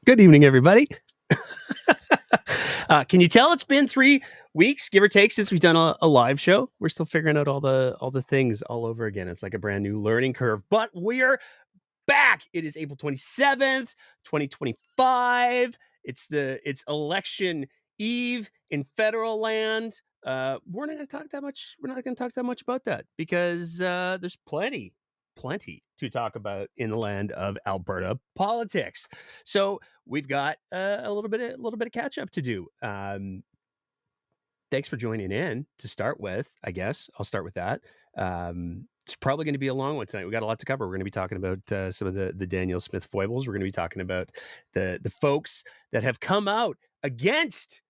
Good evening, everybody. Can you tell it's been 3 weeks, give or take, since we've done a live show? We're still figuring out all the things all over again. It's like a brand new learning curve, but we're back. It is April 27th, 2025. It's election eve in federal land. We're not going to talk that much. We're not going to talk that much about that because there's plenty to talk about in the land of Alberta politics. So we've got a little bit of catch up to do. Thanks for joining in to start with. I guess I'll start with that. It's probably going to be a long one tonight. We got a lot to cover. We're going to be talking about some of the Daniel Smith foibles. We're going to be talking about the folks that have come out against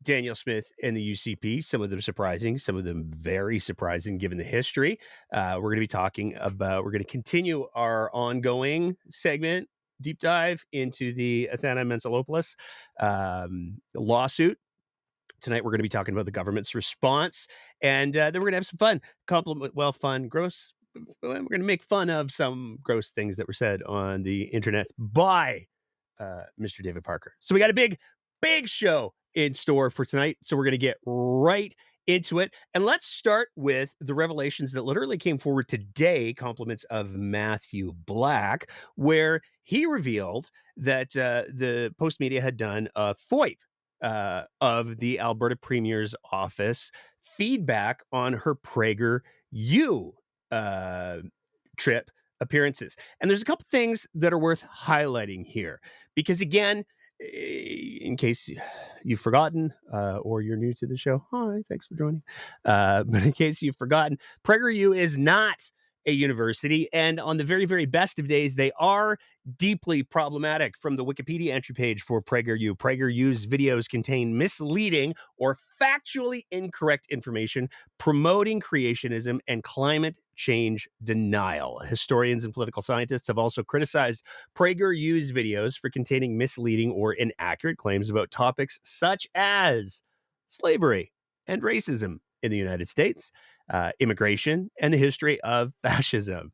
Daniel Smith and the UCP, some of them surprising, some of them very surprising given the history. We're going to continue our ongoing segment, deep dive into the Athena Mentzelopoulos lawsuit. Tonight, we're going to be talking about the government's response, and then we're going to have some fun, gross. We're going to make fun of some gross things that were said on the internet by Mr. David Parker. So we got a big show in store for tonight. So we're going to get right into it. And let's start with the revelations that literally came forward today, compliments of Matthew Black, where he revealed that the Post Media had done a FOIP of the Alberta Premier's office feedback on her PragerU trip appearances. And there's a couple things that are worth highlighting here because, again, in case you've forgotten or you're new to the show, hi, thanks for joining. But in case you've forgotten, PragerU is not a university, and on the very, very best of days, they are deeply problematic. From the Wikipedia entry page for PragerU, PragerU's videos contain misleading or factually incorrect information promoting creationism and climate change denial. Historians and political scientists have also criticized PragerU's videos for containing misleading or inaccurate claims about topics such as slavery and racism in the United States, immigration, and the history of fascism.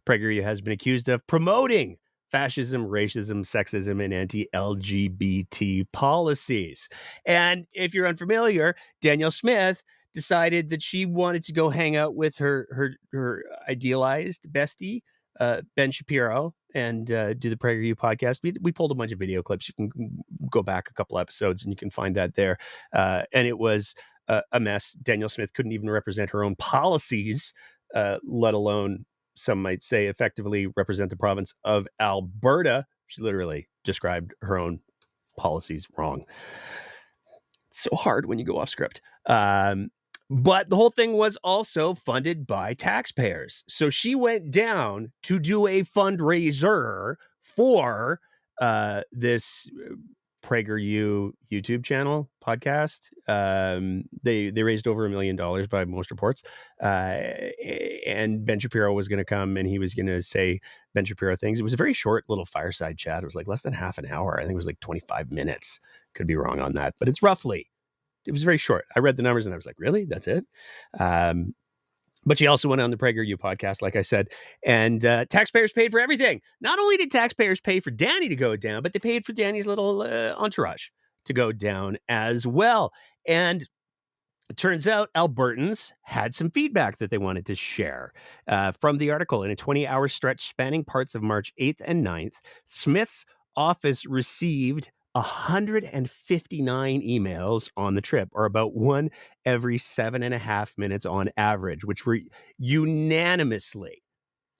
PragerU has been accused of promoting fascism, racism, sexism, and anti-LGBT policies. And if you're unfamiliar, Daniel Smith decided that she wanted to go hang out with her idealized bestie, Ben Shapiro, and do the PragerU podcast. We pulled a bunch of video clips. You can go back a couple episodes and you can find that there. And it was a mess. Daniel Smith couldn't even represent her own policies, let alone, some might say, effectively represent the province of Alberta. She literally described her own policies wrong. It's so hard when you go off script. But the whole thing was also funded by taxpayers. So she went down to do a fundraiser for this PragerU YouTube channel podcast. They raised over $1 million by most reports. And Ben Shapiro was going to come and he was going to say Ben Shapiro things. It was a very short little fireside chat. It was like less than half an hour. I think it was like 25 minutes. Could be wrong on that, but it was very short. I read the numbers and I was like, really? That's it? But she also went on the PragerU podcast, like I said, and taxpayers paid for everything. Not only did taxpayers pay for Danny to go down, but they paid for Danny's little entourage to go down as well. And it turns out Albertans had some feedback that they wanted to share. From the article, in a 20-hour stretch spanning parts of March 8th and 9th, Smith's office received 159 emails on the trip, or about one every 7.5 minutes on average, which were unanimously.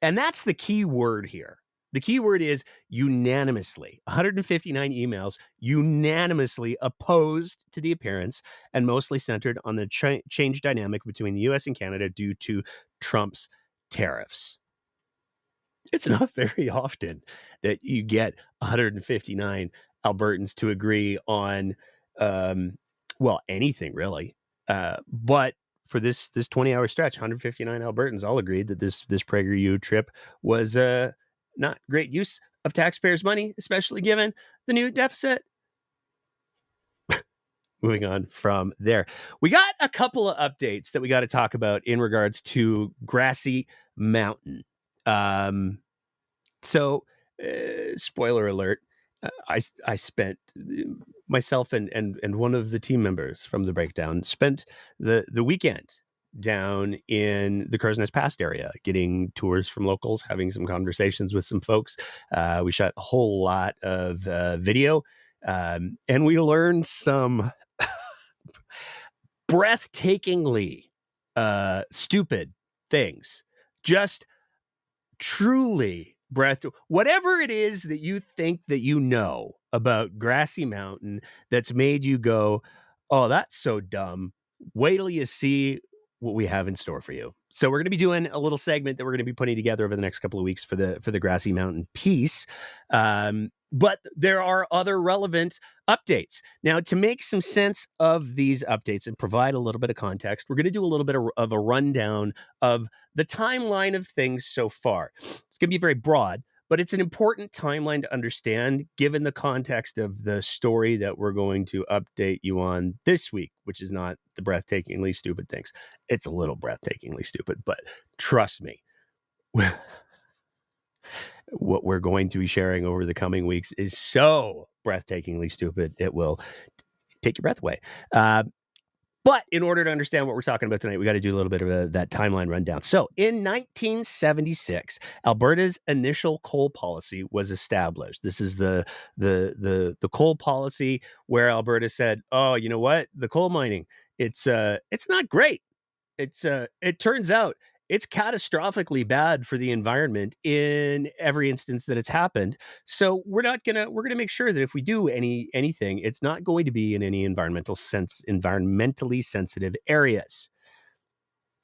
And that's the key word here. The key word is unanimously. 159 emails unanimously opposed to the appearance and mostly centered on the change dynamic between the US and Canada due to Trump's tariffs. It's not very often that you get 159 Albertans to agree on, anything really. But for this 20-hour stretch, 159 Albertans all agreed that this PragerU trip was not great use of taxpayers' money, especially given the new deficit. Moving on from there, we got a couple of updates that we got to talk about in regards to Grassy Mountain. So, spoiler alert, I spent myself and one of the team members from the breakdown spent the weekend down in the Crow's Nest Pass area, getting tours from locals, having some conversations with some folks. We shot a whole lot of video, and we learned some breathtakingly stupid things. Just truly whatever it is that you think that you know about Grassy Mountain that's made you go, oh, that's so dumb. Wait till you see what we have in store for you. So we're going to be doing a little segment that we're going to be putting together over the next couple of weeks for the Grassy Mountain piece. But there are other relevant updates. Now, to make some sense of these updates and provide a little bit of context, we're going to do a little bit of a rundown of the timeline of things so far. It's going to be very broad, but it's an important timeline to understand given the context of the story that we're going to update you on this week, which is not the breathtakingly stupid things. It's a little breathtakingly stupid, but trust me, what we're going to be sharing over the coming weeks is so breathtakingly stupid, it will take your breath away. But in order to understand what we're talking about tonight, we got to do a little bit of that timeline rundown. So in 1976, Alberta's initial coal policy was established. This is the coal policy where Alberta said, "Oh, you know what? The coal mining, it's not great. It turns out it's catastrophically bad for the environment in every instance that it's happened. So we're gonna make sure that if we do anything, it's not going to be in any environmentally sensitive areas."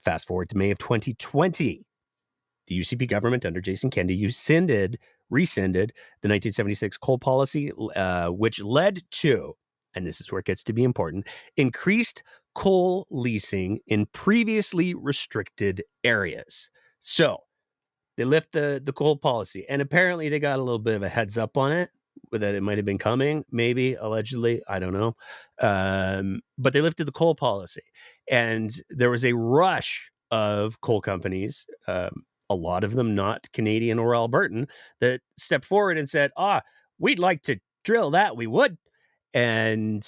Fast forward to May of 2020. The UCP government under Jason Kennedy rescinded the 1976 coal policy, which led to, and this is where it gets to be important, increased coal leasing in previously restricted areas. So they lift the coal policy, and apparently they got a little bit of a heads up on it, that it might have been coming, maybe, allegedly, I don't know. But they lifted the coal policy, and there was a rush of coal companies, a lot of them not Canadian or Albertan, that stepped forward and said, we'd like to drill that, we would. And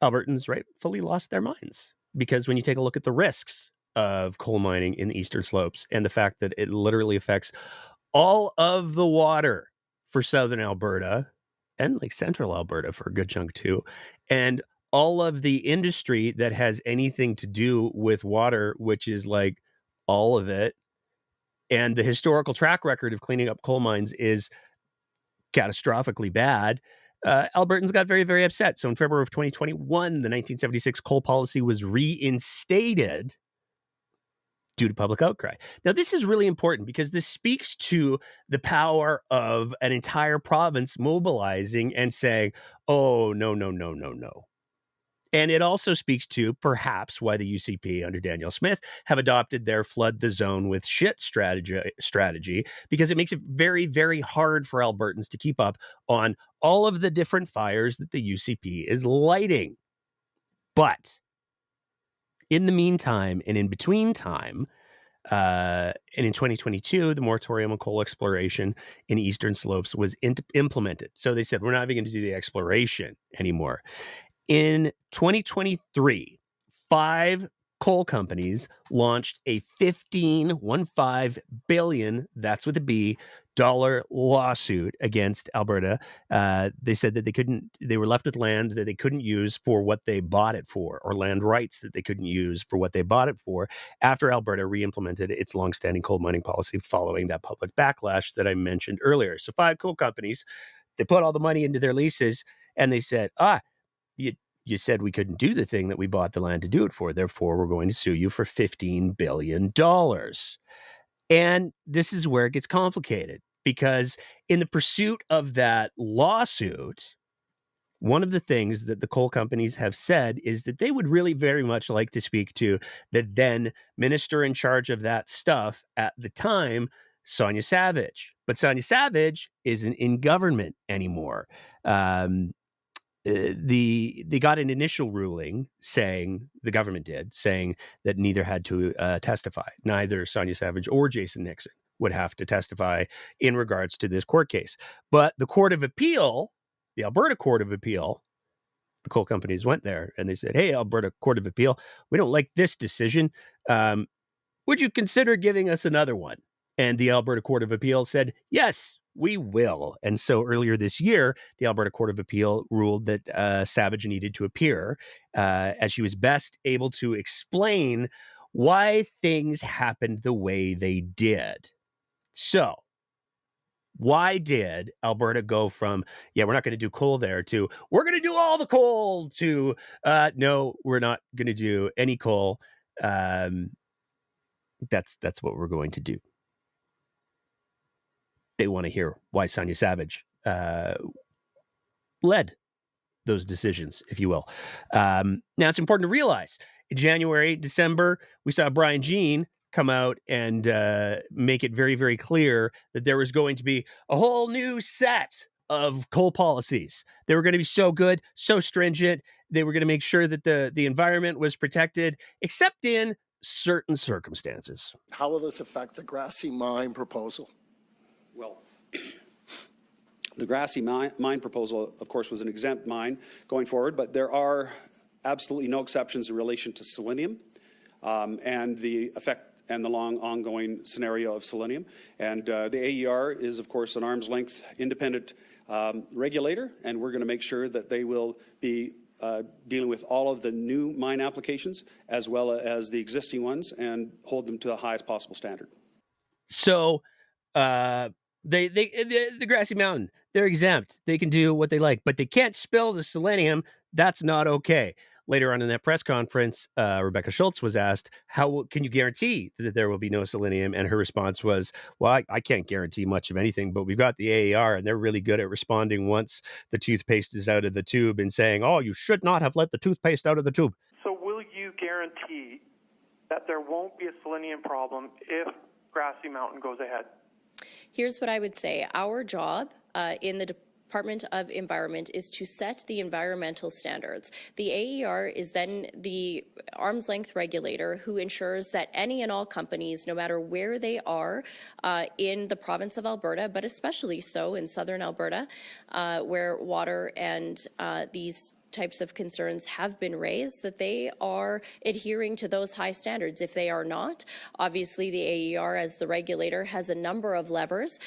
Albertans rightfully lost their minds, because when you take a look at the risks of coal mining in the Eastern Slopes and the fact that it literally affects all of the water for Southern Alberta and like Central Alberta for a good chunk too, and all of the industry that has anything to do with water, which is like all of it, and the historical track record of cleaning up coal mines is catastrophically bad. Albertans got very, very upset. So in February of 2021, the 1976 coal policy was reinstated due to public outcry. Now, this is really important because this speaks to the power of an entire province mobilizing and saying, oh, no, no, no, no, no. And it also speaks to perhaps why the UCP under Danielle Smith have adopted their flood the zone with shit strategy, because it makes it very, very hard for Albertans to keep up on all of the different fires that the UCP is lighting. But in the meantime and in between time, and in 2022, the moratorium on coal exploration in Eastern Slopes was implemented. So they said, we're not even going to do the exploration anymore. In 2023, 5 coal companies launched a $15 billion, that's with a B, dollar lawsuit against Alberta. They said that they were left with land that they couldn't use for what they bought it for, or land rights that they couldn't use for what they bought it for, after Alberta re-implemented its longstanding coal mining policy following that public backlash that I mentioned earlier. So 5 coal companies, they put all the money into their leases, and they said, you said we couldn't do the thing that we bought the land to do it for. Therefore, we're going to sue you for $15 billion. And this is where it gets complicated, because in the pursuit of that lawsuit, one of the things that the coal companies have said is that they would really very much like to speak to the then minister in charge of that stuff at the time, Sonia Savage. But Sonia Savage isn't in government anymore. They got an initial ruling saying, the government did, saying that neither had to testify, neither Sonia Savage or Jason Nixon would have to testify in regards to this court case. But the Court of Appeal, the Alberta Court of Appeal, the coal companies went there and they said, hey, Alberta Court of Appeal, we don't like this decision. Would you consider giving us another one? And the Alberta Court of Appeal said, yes, we will. And so earlier this year, the Alberta Court of Appeal ruled that Savage needed to appear as she was best able to explain why things happened the way they did. So why did Alberta go from, yeah, we're not going to do coal there, to we're going to do all the coal, to no, we're not going to do any coal? That's what we're going to do. They want to hear why Sonia Savage led those decisions, if you will. Now, it's important to realize in January, December, we saw Brian Jean come out and make it very, very clear that there was going to be a whole new set of coal policies. They were going to be so good, so stringent. They were going to make sure that the environment was protected, except in certain circumstances. How will this affect the Grassy Mine proposal? Well, the Grassy mine proposal, of course, was an exempt mine going forward, but there are absolutely no exceptions in relation to selenium and the effect and the long ongoing scenario of selenium. And the AER is, of course, an arm's length independent regulator, and we're going to make sure that they will be dealing with all of the new mine applications as well as the existing ones and hold them to the highest possible standard. So the Grassy Mountain, they're exempt. They can do what they like, but they can't spill the selenium. That's not okay. Later on in that press conference, Rebecca Schultz was asked, how can you guarantee that there will be no selenium? And her response was, well, I can't guarantee much of anything, but we've got the AER, and they're really good at responding once the toothpaste is out of the tube and saying, oh, you should not have let the toothpaste out of the tube. So will you guarantee that there won't be a selenium problem if Grassy Mountain goes ahead? Here's what I would say. Our job in the Department of Environment is to set the environmental standards. The AER is then the arm's length regulator who ensures that any and all companies, no matter where they are in the province of Alberta, but especially so in southern Alberta, where water and these types of concerns have been raised, that they are adhering to those high standards. If they are not, obviously the AER as the regulator has a number of levers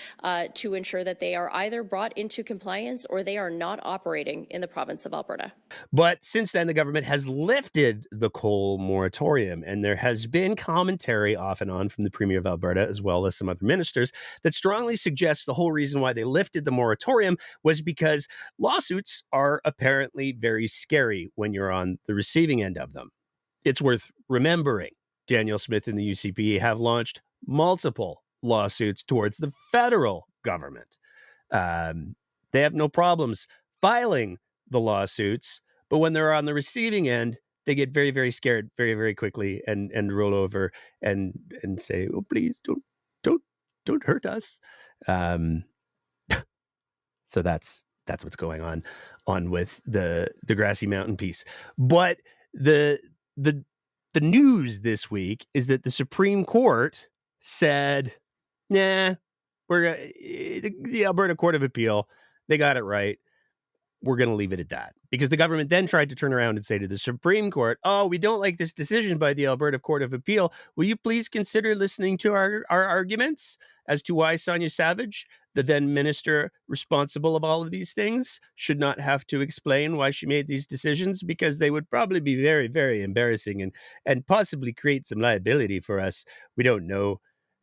to ensure that they are either brought into compliance or they are not operating in the province of Alberta. But since then, the government has lifted the coal moratorium, and there has been commentary off and on from the Premier of Alberta, as well as some other ministers, that strongly suggests the whole reason why they lifted the moratorium was because lawsuits are apparently very scary when you're on the receiving end of them. It's worth remembering Daniel Smith and the UCP have launched multiple lawsuits towards the federal government. They have no problems filing the lawsuits, but when they're on the receiving end, they get very, very scared very, very quickly and roll over and say, "Oh, please don't hurt us." So that's what's going on with the Grassy Mountain piece. But the news this week is that the Supreme Court said, nah, the Alberta Court of Appeal, they got it right. We're going to leave it at that. Because the government then tried to turn around and say to the Supreme Court, oh, we don't like this decision by the Alberta Court of Appeal. Will you please consider listening to our arguments as to why Sonia Savage, the then minister responsible of all of these things, should not have to explain why she made these decisions, because they would probably be very, very embarrassing and possibly create some liability for us. We don't know.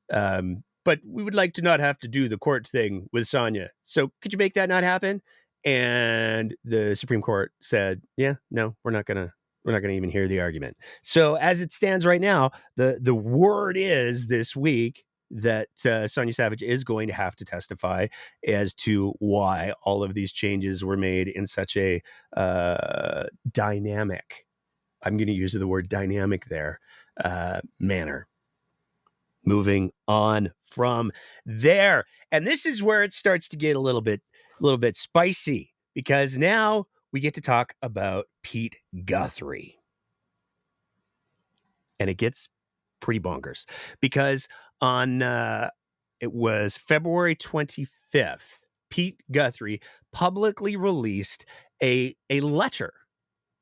But we would like to not have to do the court thing with Sonia. So could you make that not happen? And the Supreme Court said, yeah, no, we're not gonna even hear the argument. So as it stands right now, the word is this week that Sonia Savage is going to have to testify as to why all of these changes were made in such a dynamic, I'm going to use the word dynamic there, manner. Moving on from there. And this is where it starts to get a little bit spicy, because now we get to talk about Pete Guthrie. And it gets pretty bonkers, because on it was February 25th, Pete Guthrie publicly released a letter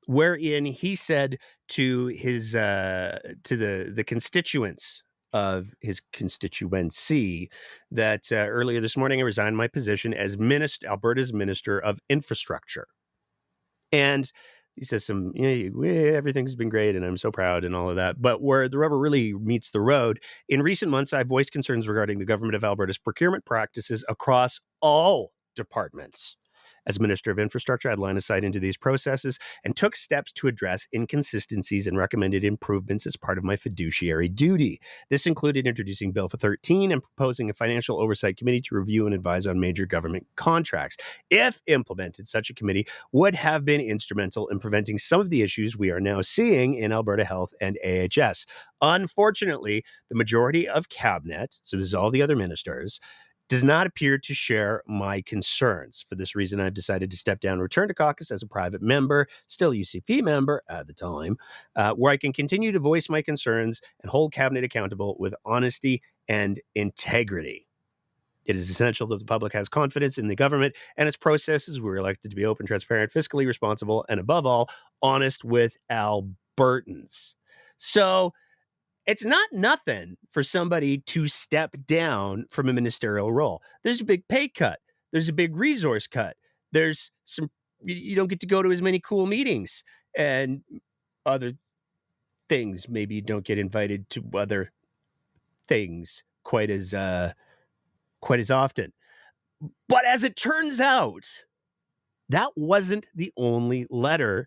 wherein he said to his to the constituents of his constituency that earlier this morning I resigned my position as Alberta's Minister of Infrastructure. And he says everything's been great and I'm so proud and all of that. But where the rubber really meets the road, in recent months, I've voiced concerns regarding the government of Alberta's procurement practices across all departments. As Minister of Infrastructure, I had line of sight into these processes and took steps to address inconsistencies and recommended improvements as part of my fiduciary duty. This included introducing Bill 13 and proposing a financial oversight committee to review and advise on major government contracts. If implemented, such a committee would have been instrumental in preventing some of the issues we are now seeing in Alberta Health and AHS. Unfortunately, the majority of cabinet, so this is all the other ministers, does not appear to share my concerns. For this reason, I've decided to step down and return to caucus as a private member, still UCP member at the time, where I can continue to voice my concerns and hold cabinet accountable with honesty and integrity. It is essential that the public has confidence in the government and its processes. We're elected to be open, transparent, fiscally responsible, and above all, honest with Albertans. So it's not nothing for somebody to step down from a ministerial role. There's a big pay cut. There's a big resource cut. There's some, you don't get to go to as many cool meetings and other things. Maybe you don't get invited to other things quite as often. But as it turns out, that wasn't the only letter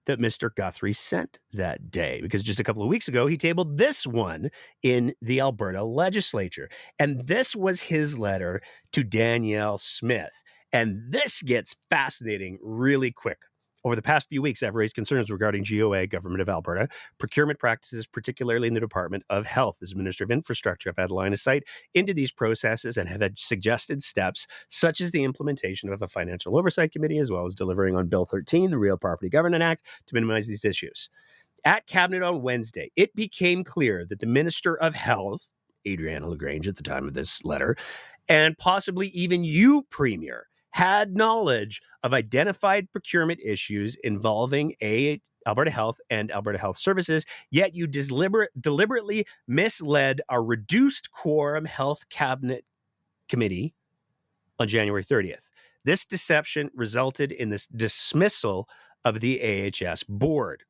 that Mr. Guthrie sent that day, because just a couple of weeks ago, he tabled this one in the Alberta legislature. And this was his letter to Danielle Smith. And this gets fascinating really quick. Over the past few weeks, I've raised concerns regarding GOA, Government of Alberta, procurement practices, particularly in the Department of Health. As Minister of Infrastructure, I've had line of sight into these processes and have had suggested steps, such as the implementation of a financial oversight committee, as well as delivering on Bill 13, the Real Property Governance Act, to minimize these issues. At Cabinet on Wednesday, it became clear that the Minister of Health, Adriana LaGrange at the time of this letter, and possibly even you, Premier, had knowledge of identified procurement issues involving Alberta Health and Alberta Health Services, yet you deliberately misled our reduced quorum Health Cabinet Committee on January 30th. This deception resulted in this dismissal of the AHS board.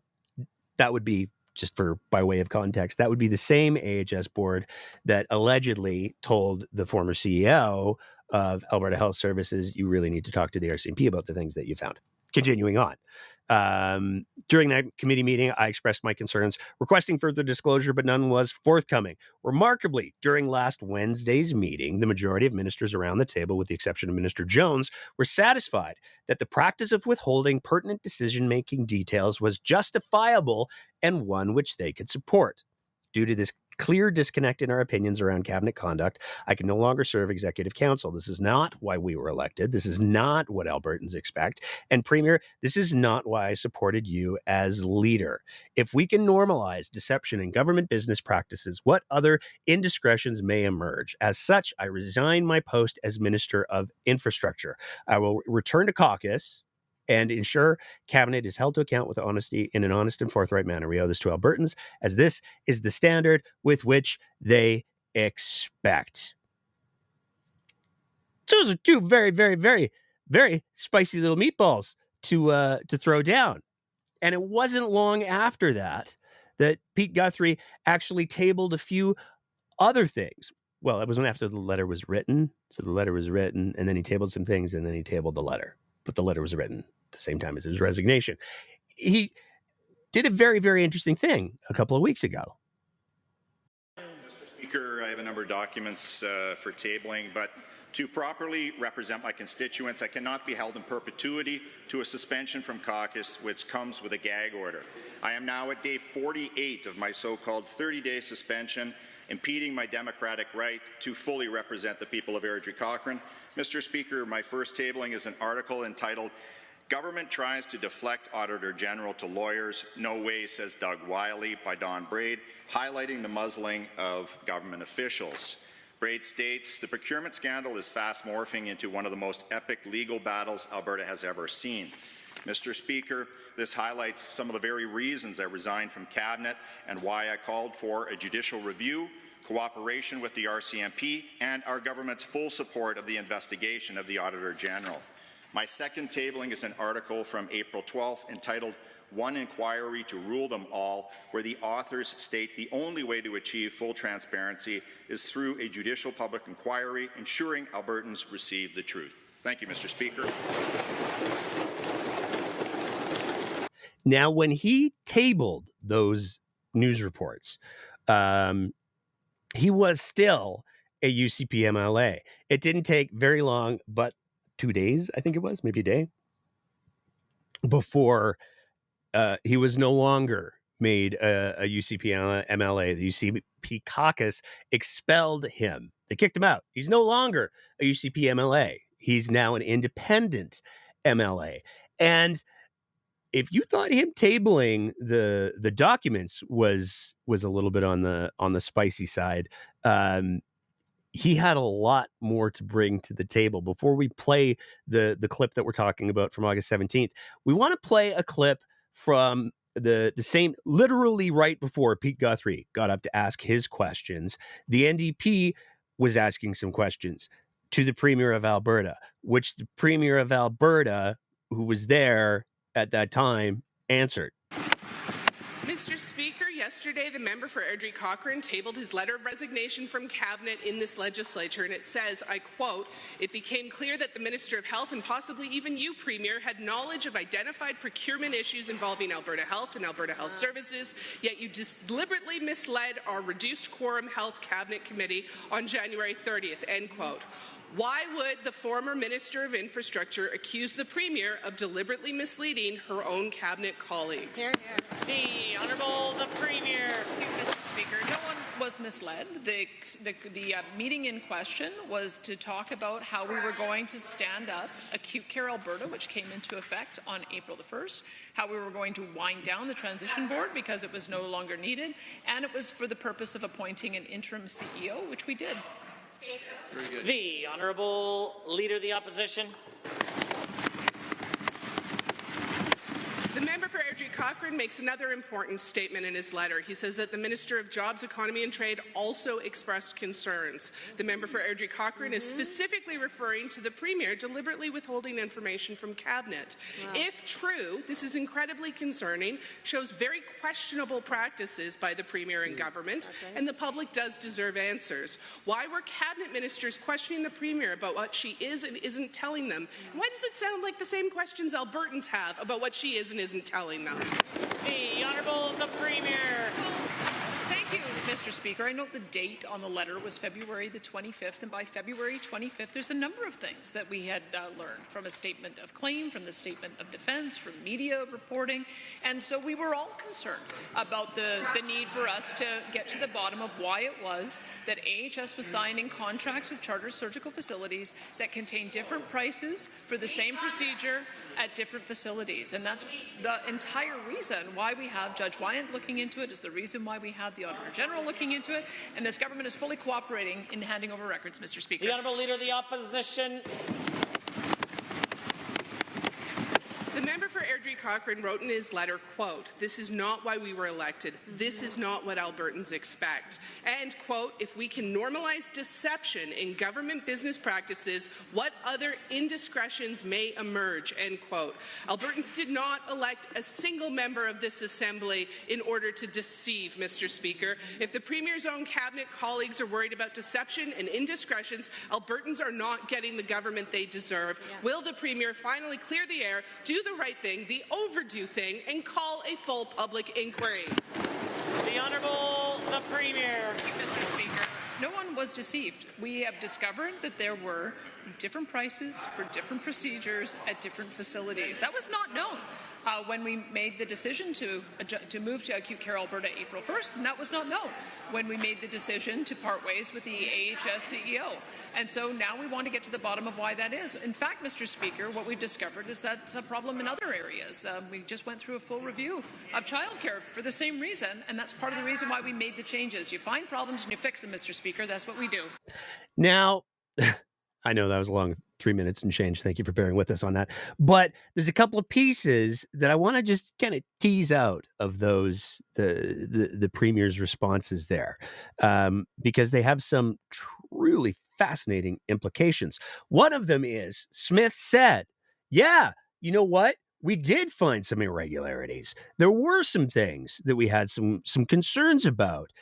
That would be, just by way of context, that would be the same AHS board that allegedly told the former CEO of Alberta Health Services, you really need to talk to the RCMP about the things that you found. Continuing on. During that committee meeting, I expressed my concerns, requesting further disclosure, but none was forthcoming. Remarkably, during last Wednesday's meeting, the majority of ministers around the table, with the exception of Minister Jones, were satisfied that the practice of withholding pertinent decision-making details was justifiable and one which they could support. Due to this clear disconnect in our opinions around cabinet conduct, I can no longer serve executive council. This is not why we were elected. This is not what Albertans expect. And Premier, this is not why I supported you as leader. If we can normalize deception in government business practices, what other indiscretions may emerge? As such, I resign my post as Minister of Infrastructure. I will return to caucus and ensure cabinet is held to account with honesty in an honest and forthright manner. We owe this to Albertans, as this is the standard with which they expect. So those are two very, very, very, very spicy little meatballs to throw down. And it wasn't long after that Pete Guthrie actually tabled a few other things. Well, it wasn't after the letter was written. So the letter was written, and then he tabled some things, and then he tabled the letter. But the letter was written at the same time as his resignation. He did a very, very interesting thing a couple of weeks ago. Mr. Speaker, I have a number of documents for tabling, but to properly represent my constituents, I cannot be held in perpetuity to a suspension from caucus, which comes with a gag order. I am now at day 48 of my so-called 30-day suspension, impeding my democratic right to fully represent the people of Airdrie-Cochrane. Mr. Speaker, my first tabling is an article entitled, "Government Tries to Deflect Auditor General to Lawyers. No Way, Says Doug Wiley," by Don Braid, highlighting the muzzling of government officials. Braid states, the procurement scandal is fast morphing into one of the most epic legal battles Alberta has ever seen. Mr. Speaker, this highlights some of the very reasons I resigned from Cabinet and why I called for a judicial review, cooperation with the RCMP, and our government's full support of the investigation of the Auditor General. My second tabling is an article from April 12th entitled One Inquiry to Rule Them All, where the authors state the only way to achieve full transparency is through a judicial public inquiry, ensuring Albertans receive the truth. Thank you, Mr. Speaker. Now, when he tabled those news reports, he was still a UCP MLA. It didn't take very long, but 2 days, I think it was, maybe a day, before he was no longer made a UCP MLA. The UCP caucus expelled him. They kicked him out. He's no longer a UCP MLA. He's now an independent MLA. And if you thought him tabling the documents was a little bit on the spicy side, he had a lot more to bring to the table. Before we play the clip that we're talking about from August 17th, we want to play a clip from the same, literally right before Pete Guthrie got up to ask his questions. The NDP was asking some questions to the Premier of Alberta, which the Premier of Alberta, who was there at that time, answered. Mr. Speaker, yesterday the member for Airdrie Cochrane tabled his letter of resignation from Cabinet in this legislature, and it says, I quote, "It became clear that the Minister of Health and possibly even you, Premier, had knowledge of identified procurement issues involving Alberta Health and Alberta Health Services, yet you deliberately misled our reduced quorum Health Cabinet Committee on January 30th, end quote. Why would the former Minister of Infrastructure accuse the Premier of deliberately misleading her own Cabinet colleagues? The Honourable the Premier. Thank you, Mr. Speaker. No one was misled. The meeting in question was to talk about how we were going to stand up Acute Care Alberta, which came into effect on April the 1st, how we were going to wind down the Transition Board because it was no longer needed, and it was for the purpose of appointing an interim CEO, which we did. The Honourable Leader of the Opposition. The member for Airdrie Cochrane makes another important statement in his letter. He says that the Minister of Jobs, Economy and Trade also expressed concerns. The member for Airdrie Cochrane is specifically referring to the Premier deliberately withholding information from Cabinet. Wow. If true, this is incredibly concerning, shows very questionable practices by the Premier and government, and the public does deserve answers. Why were Cabinet ministers questioning the Premier about what she is and isn't telling them? And why does it sound like the same questions Albertans have about what she is and isn't telling them? The Honourable the Premier. Thank you, Mr. Speaker. I note the date on the letter was February the 25th, and by February 25th, there's a number of things that we had learned from a statement of claim, from the statement of defence, from media reporting, and so we were all concerned about the need for us to get to the bottom of why it was that AHS was signing contracts with charter surgical facilities that contain different prices for the same procedure at different facilities. And that's the entire reason why we have Judge Wyant looking into it, is the reason why we have the Auditor General looking into it, and this government is fully cooperating in handing over records, Mr. Speaker. The Honourable Leader of the Opposition. The member for Airdrie Cochrane wrote in his letter, quote, "This is not why we were elected. This is not what Albertans expect." And, quote, "If we can normalize deception in government business practices, what other indiscretions may emerge?" End quote. Albertans did not elect a single member of this Assembly in order to deceive, Mr. Speaker. If the Premier's own Cabinet colleagues are worried about deception and indiscretions, Albertans are not getting the government they deserve. Yeah. Will the Premier finally clear the air, do the right thing, the overdue thing, and call a full public inquiry? The Honourable the Premier. Thank you, Mr. Speaker. No one was deceived. We have discovered that there were different prices for different procedures at different facilities. That was not known when we made the decision to move to Acute Care Alberta April 1st, and that was not known when we made the decision to part ways with the AHS CEO. And so now we want to get to the bottom of why that is. In fact, Mr. Speaker, what we've discovered is that's a problem in other areas. We just went through a full review of childcare for the same reason, and that's part of the reason why we made the changes. You find problems and you fix them, Mr. Speaker. That's what we do. Now, I know that was a long 3 minutes and change. Thank you for bearing with us on that. But there's a couple of pieces that I want to just kind of tease out of those, the Premier's responses there, because they have some truly fascinating implications. One of them is Smith said, yeah, you know what? We did find some irregularities. There were some things that we had some concerns about.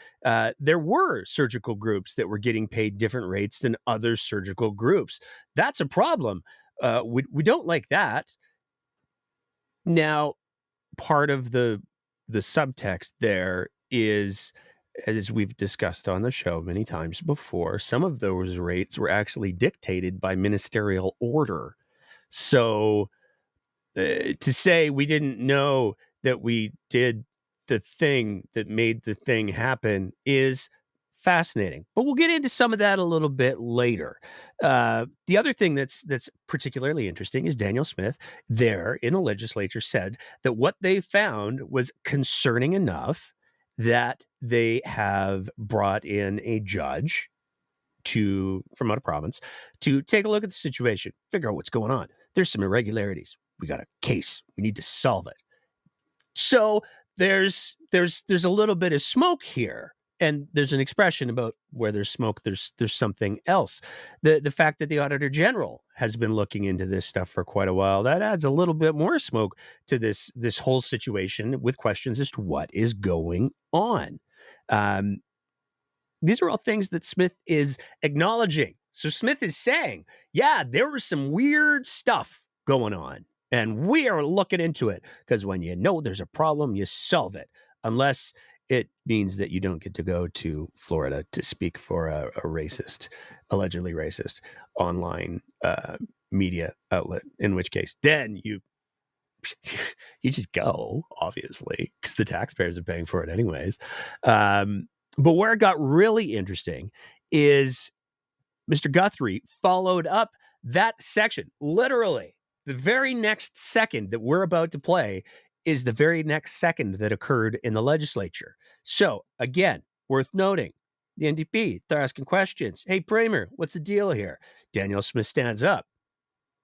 There were surgical groups that were getting paid different rates than other surgical groups. That's a problem. We don't like that. Now, part of the subtext there is, as we've discussed on the show many times before, some of those rates were actually dictated by ministerial order. So to say we didn't know that we did the thing that made the thing happen is fascinating. But we'll get into some of that a little bit later. The other thing that's particularly interesting is Daniel Smith there in the legislature said that what they found was concerning enough that they have brought in a judge from out of province to take a look at the situation, figure out what's going on. There's some irregularities. We got a case. We need to solve it. So there's a little bit of smoke here, and there's an expression about where there's smoke, there's something else. The fact that the Auditor General has been looking into this stuff for quite a while, that adds a little bit more smoke to this whole situation with questions as to what is going on. These are all things that Smith is acknowledging. So Smith is saying, yeah, there was some weird stuff going on, and we are looking into it, because when you know there's a problem, you solve it, unless it means that you don't get to go to Florida to speak for a racist, allegedly racist online media outlet, in which case then you just go, obviously, because the taxpayers are paying for it anyways. But where it got really interesting is Mr. Guthrie followed up that section. Literally, the very next second that we're about to play is the very next second that occurred in the legislature. So, again, worth noting, the NDP, they're asking questions. Hey, Premier, what's the deal here? Daniel Smith stands up.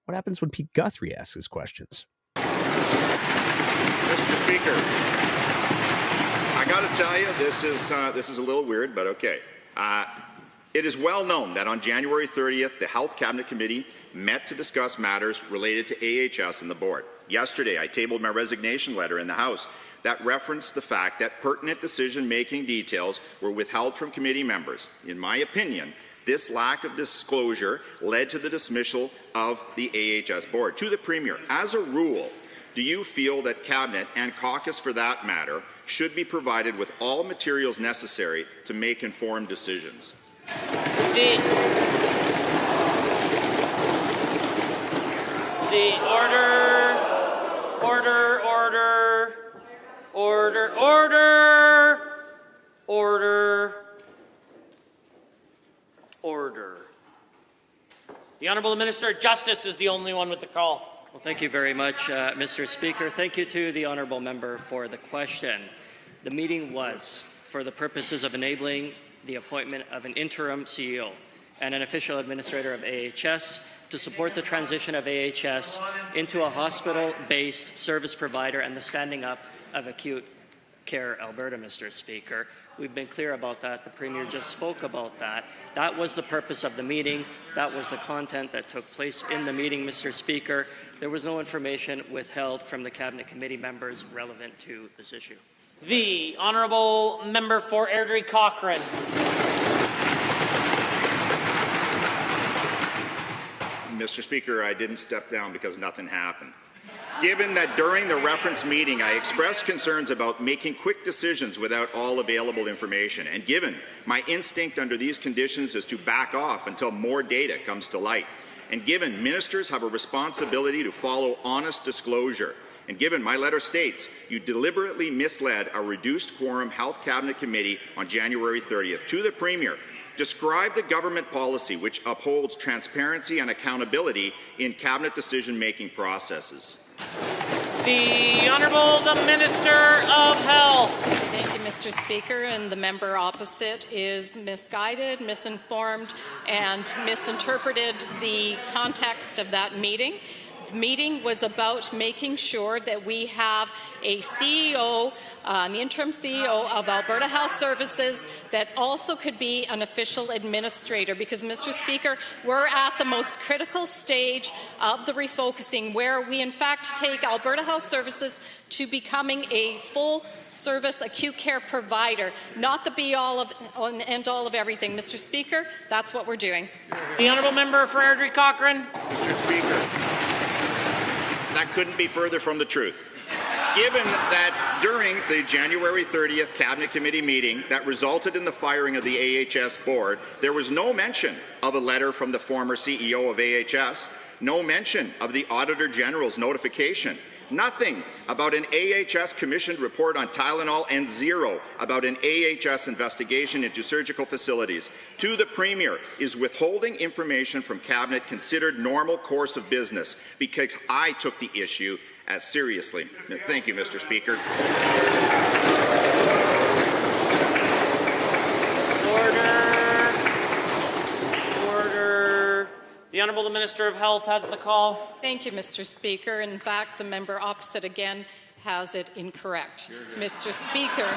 What happens when Pete Guthrie asks his questions? Mr. Speaker, I got to tell you, this is a little weird, but okay. It is well known that on January 30th, the Health Cabinet Committee met to discuss matters related to AHS and the board. Yesterday, I tabled my resignation letter in the House that referenced the fact that pertinent decision-making details were withheld from committee members. In my opinion, this lack of disclosure led to the dismissal of the AHS board. To the Premier, as a rule, do you feel that Cabinet, and caucus for that matter, should be provided with all materials necessary to make informed decisions? Order. The Honourable Minister of Justice is the only one with the call. Well, thank you very much, Mr. Speaker. Thank you to the Honourable Member for the question. The meeting was for the purposes of enabling the appointment of an interim CEO and an official administrator of AHS to support the transition of AHS into a hospital-based service provider and the standing up of Acute Care Alberta, Mr. Speaker. We've been clear about that. The Premier just spoke about that. That was the purpose of the meeting. That was the content that took place in the meeting, Mr. Speaker. There was no information withheld from the Cabinet Committee members relevant to this issue. The Honourable Member for Airdrie Cochrane. Mr. Speaker, I didn't step down because nothing happened. Given that during the reference meeting I expressed concerns about making quick decisions without all available information, and given my instinct under these conditions is to back off until more data comes to light, and given ministers have a responsibility to follow honest disclosure, And given my letter states, you deliberately misled a reduced quorum Health Cabinet Committee on January 30th. To the Premier, describe the government policy which upholds transparency and accountability in Cabinet decision-making processes. The Honourable the Minister of Health. Thank you, Mr. Speaker. And the member opposite is misguided, misinformed, and misinterpreted the context of that meeting. The meeting was about making sure that we have a CEO, an interim CEO of Alberta Health Services that also could be an official administrator, because, Mr. Speaker, we're at the most critical stage of the refocusing where we in fact take Alberta Health Services to becoming a full-service acute care provider, not the be-all of end-all of everything. Mr. Speaker, that's what we're doing. The Honourable Member for Airdrie Cochrane. Mr. Speaker, that couldn't be further from the truth. Given that during the January 30th Cabinet Committee meeting that resulted in the firing of the AHS board, there was no mention of a letter from the former CEO of AHS, no mention of the Auditor General's notification, nothing about an AHS commissioned report on Tylenol, and zero about an AHS investigation into surgical facilities. To the Premier, is withholding information from Cabinet considered normal course of business? Because I took the issue as seriously. Thank you, Mr. Speaker. Order. The Honourable the Minister of Health has the call. Thank you, Mr. Speaker. In fact, the member opposite again has it incorrect. Mr. Speaker,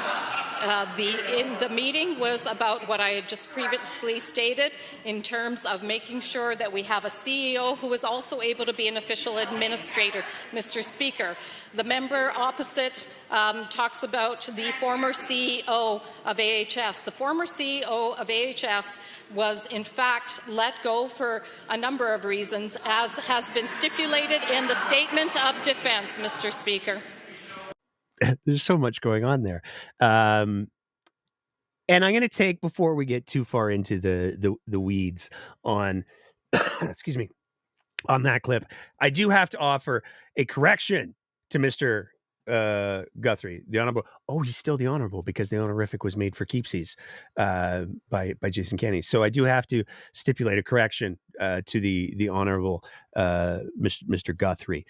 the meeting was about what I had just previously stated in terms of making sure that we have a CEO who is also able to be an official administrator. Mr. Speaker, the member opposite talks about the former CEO of AHS. The former CEO of AHS was in fact let go for a number of reasons, as has been stipulated in the Statement of Defence, Mr. Speaker. There's so much going on there. And I'm going to take, before we get too far into the weeds on, excuse me, on that clip, I do have to offer a correction to Mr. Guthrie, the Honourable. Oh, he's still the Honourable because the honorific was made for keepsies by Jason Kenney. So I do have to stipulate a correction to the Honourable Mr. Guthrie.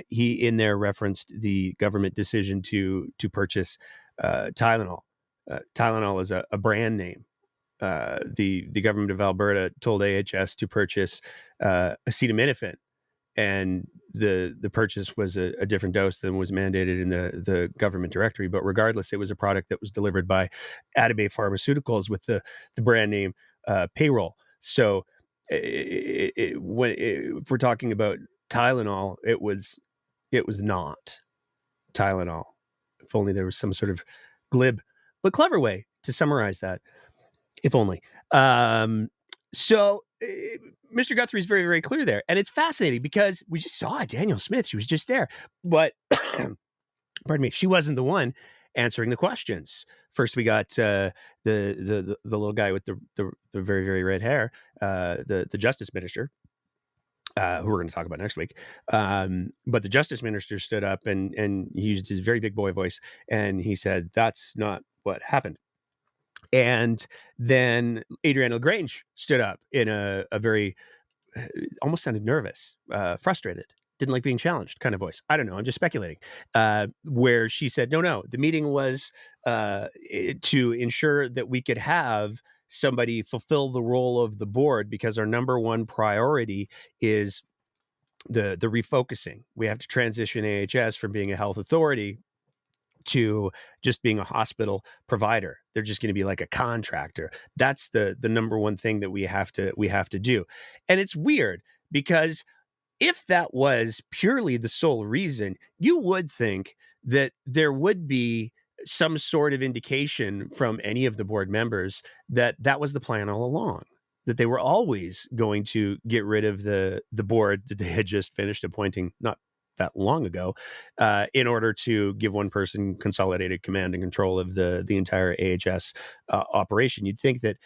He in there referenced the government decision to purchase Tylenol. Tylenol is a brand name. The government of Alberta told AHS to purchase acetaminophen, and the purchase was a different dose than was mandated in the government directory. But regardless, it was a product that was delivered by Atabay Pharmaceuticals with the brand name Payroll. So if we're talking about Tylenol, it was not Tylenol. If only there was some sort of glib but clever way to summarize that. If only. So Mr. Guthrie is very, very clear there. And it's fascinating because we just saw Daniel Smith. She was just there. But, pardon me, she wasn't the one answering the questions. First, we got the little guy with the very, very red hair, the Justice Minister, who we're going to talk about next week. But the Justice Minister stood up and he used his very big boy voice, and he said, "That's not what happened." And then Adrienne LaGrange stood up in a very, almost sounded nervous, frustrated, didn't like being challenged kind of voice. I don't know. I'm just speculating. Where she said, no, the meeting was to ensure that we could have somebody fulfill the role of the board, because our number one priority is the refocusing. We have to transition AHS from being a health authority to just being a hospital provider. They're just going to be like a contractor. That's the number one thing that we have to do. And it's weird because if that was purely the sole reason, you would think that there would be some sort of indication from any of the board members that that was the plan all along, that they were always going to get rid of the board that they had just finished appointing, not that long ago, in order to give one person consolidated command and control of the entire AHS operation. You'd think that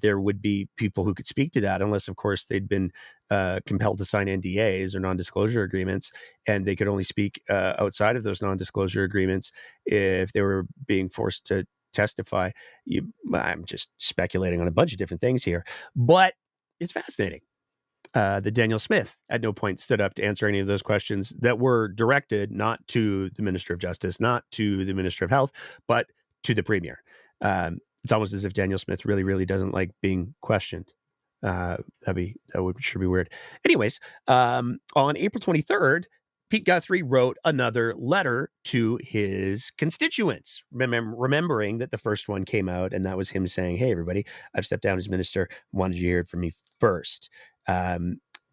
there would be people who could speak to that, unless, of course, they'd been compelled to sign NDAs or non-disclosure agreements, and they could only speak outside of those non-disclosure agreements if they were being forced to testify. I'm just speculating on a bunch of different things here, but it's fascinating. That Daniel Smith at no point stood up to answer any of those questions that were directed not to the Minister of Justice, not to the Minister of Health, but to the Premier. It's almost as if Daniel Smith really, really doesn't like being questioned. That would sure be weird. Anyways, on April 23rd, Pete Guthrie wrote another letter to his constituents, remembering that the first one came out, and that was him saying, "Hey, everybody, I've stepped down as minister. Wanted you to hear it from me first."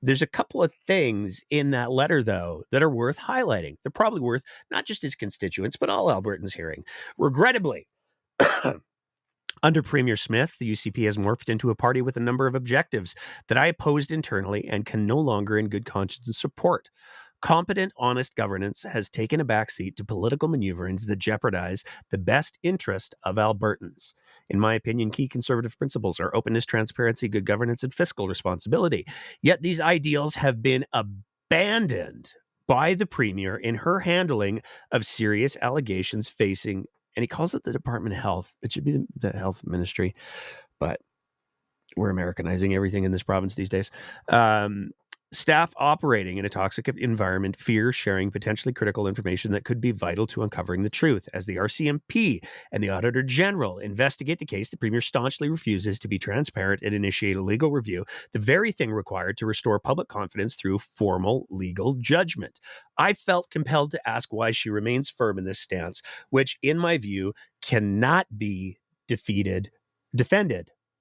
There's a couple of things in that letter, though, that are worth highlighting. They're probably worth not just his constituents, but all Albertans hearing. Regrettably, under Premier Smith, the UCP has morphed into a party with a number of objectives that I opposed internally and can no longer in good conscience support. Competent, honest governance has taken a backseat to political maneuverings that jeopardize the best interest of Albertans. In my opinion, key conservative principles are openness, transparency, good governance, and fiscal responsibility. Yet these ideals have been abandoned by the Premier in her handling of serious allegations facing, and he calls it the Department of Health. It should be the Health Ministry, but we're Americanizing everything in this province these days. Staff operating in a toxic environment fear sharing potentially critical information that could be vital to uncovering the truth. As the RCMP and the Auditor General investigate the case, the Premier staunchly refuses to be transparent and initiate a legal review, the very thing required to restore public confidence through formal legal judgment. I felt compelled to ask why she remains firm in this stance, which, in my view, cannot be defended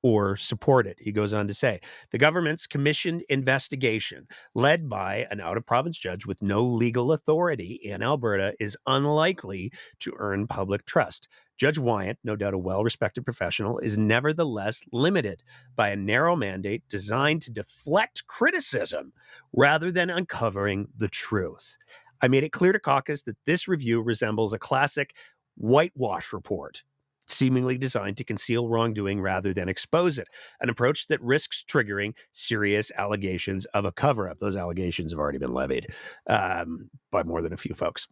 or supported. He goes on to say, the government's commissioned investigation, led by an out-of-province judge with no legal authority in Alberta, is unlikely to earn public trust. Judge Wyant, no doubt a well-respected professional, is nevertheless limited by a narrow mandate designed to deflect criticism rather than uncovering the truth. I made it clear to caucus that this review resembles a classic whitewash report, seemingly designed to conceal wrongdoing rather than expose it, an approach that risks triggering serious allegations of a cover-up. Those allegations have already been levied by more than a few folks.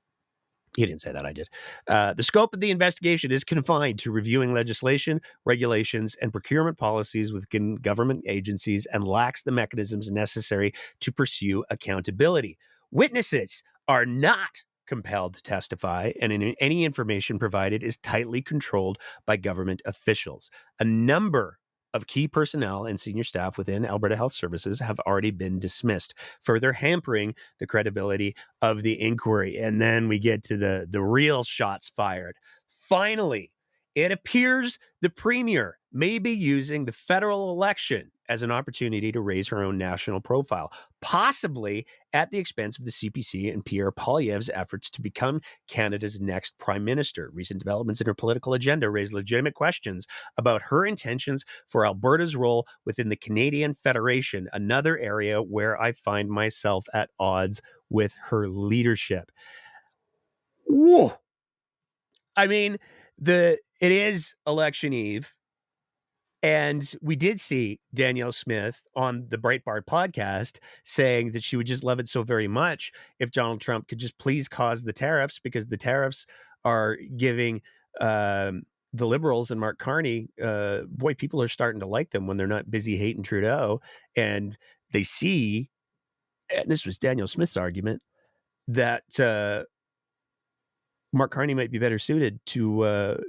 He didn't say that, I did. The scope of the investigation is confined to reviewing legislation, regulations, and procurement policies within government agencies and lacks the mechanisms necessary to pursue accountability. Witnesses are not compelled to testify, and any information provided is tightly controlled by government officials. A number of key personnel and senior staff within Alberta Health Services have already been dismissed, further hampering the credibility of the inquiry. And then we get to the real shots fired. Finally, it appears the Premier may be using the federal election as an opportunity to raise her own national profile, possibly at the expense of the CPC and Pierre Poilievre's efforts to become Canada's next prime minister. Recent developments in her political agenda raise legitimate questions about her intentions for Alberta's role within the Canadian Federation, another area where I find myself at odds with her leadership. Whoa. I mean, it is election eve. And we did see Danielle Smith on the Breitbart podcast saying that she would just love it so very much if Donald Trump could just please cause the tariffs, because the tariffs are giving the Liberals and Mark Carney, boy, people are starting to like them when they're not busy hating Trudeau. And they see, and this was Danielle Smith's argument, that Mark Carney might be better suited to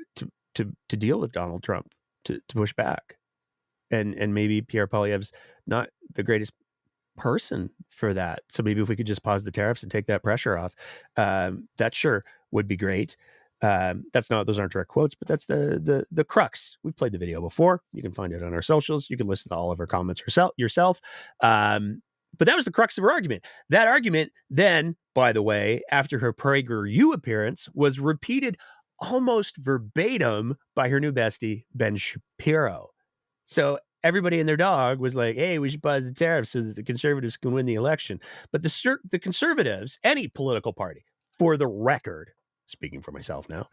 deal with Donald Trump, to push back. And maybe Pierre Poilievre's not the greatest person for that. So maybe if we could just pause the tariffs and take that pressure off, that sure would be great. Those aren't direct quotes, but that's the crux. We've played the video before. You can find it on our socials. You can listen to all of her comments yourself. But that was the crux of her argument. That argument then, by the way, after her PragerU appearance, was repeated almost verbatim by her new bestie, Ben Shapiro. So everybody and their dog was like, hey, we should pause the tariffs so that the Conservatives can win the election. But the Conservatives, any political party, for the record, speaking for myself now,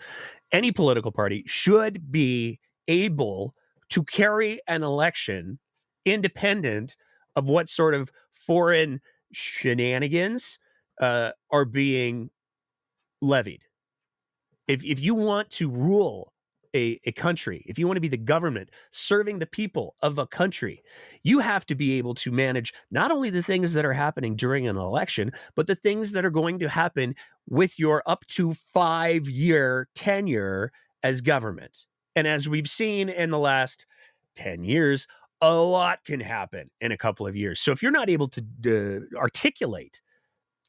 any political party should be able to carry an election independent of what sort of foreign shenanigans are being levied. If you want to rule a country, if you want to be the government serving the people of a country, you have to be able to manage not only the things that are happening during an election, but the things that are going to happen with your up to 5-year tenure as government. And as we've seen in the last 10 years, a lot can happen in a couple of years. So if you're not able to articulate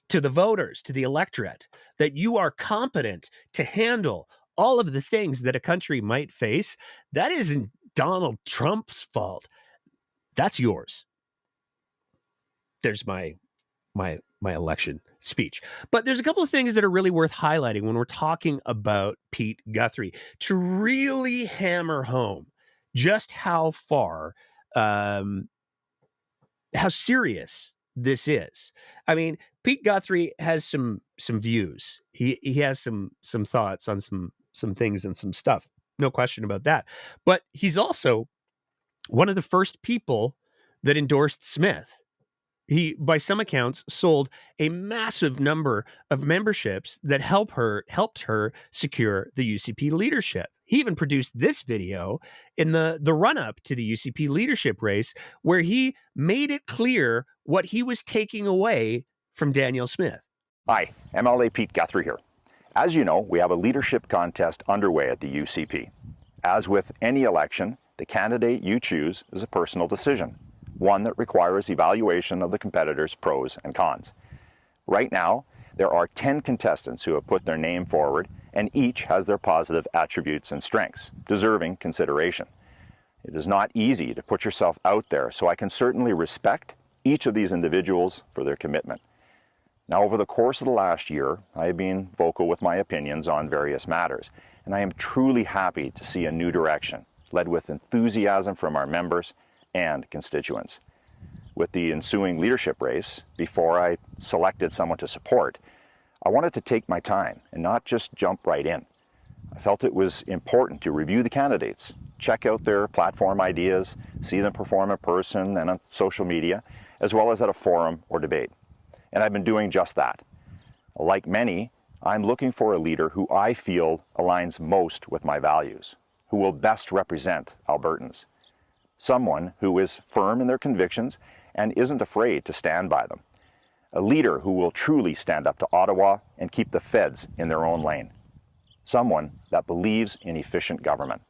to the voters, to the electorate, that you are competent to handle all of the things that a country might face, that isn't Donald Trump's fault. That's yours. There's my election speech. But there's a couple of things that are really worth highlighting when we're talking about Pete Guthrie to really hammer home just how far, how serious this is. I mean, Pete Guthrie has some views. He has some thoughts on some things and some stuff. No question about that. But he's also one of the first people that endorsed Smith. He, by some accounts, sold a massive number of memberships that helped her secure the UCP leadership. He even produced this video in the run-up to the UCP leadership race where he made it clear what he was taking away from Danielle Smith. Hi, MLA Pete Guthrie here. As you know, we have a leadership contest underway at the UCP. As with any election, the candidate you choose is a personal decision, one that requires evaluation of the competitors' pros and cons. Right now, there are 10 contestants who have put their name forward, and each has their positive attributes and strengths, deserving consideration. It is not easy to put yourself out there, so I can certainly respect each of these individuals for their commitment. Now, over the course of the last year, I have been vocal with my opinions on various matters, and I am truly happy to see a new direction, led with enthusiasm from our members and constituents. With the ensuing leadership race, before I selected someone to support, I wanted to take my time and not just jump right in. I felt it was important to review the candidates, check out their platform ideas, see them perform in person and on social media, as well as at a forum or debate. And I've been doing just that. Like many, I'm looking for a leader who I feel aligns most with my values, who will best represent Albertans. Someone who is firm in their convictions and isn't afraid to stand by them. A leader who will truly stand up to Ottawa and keep the feds in their own lane. Someone that believes in efficient government.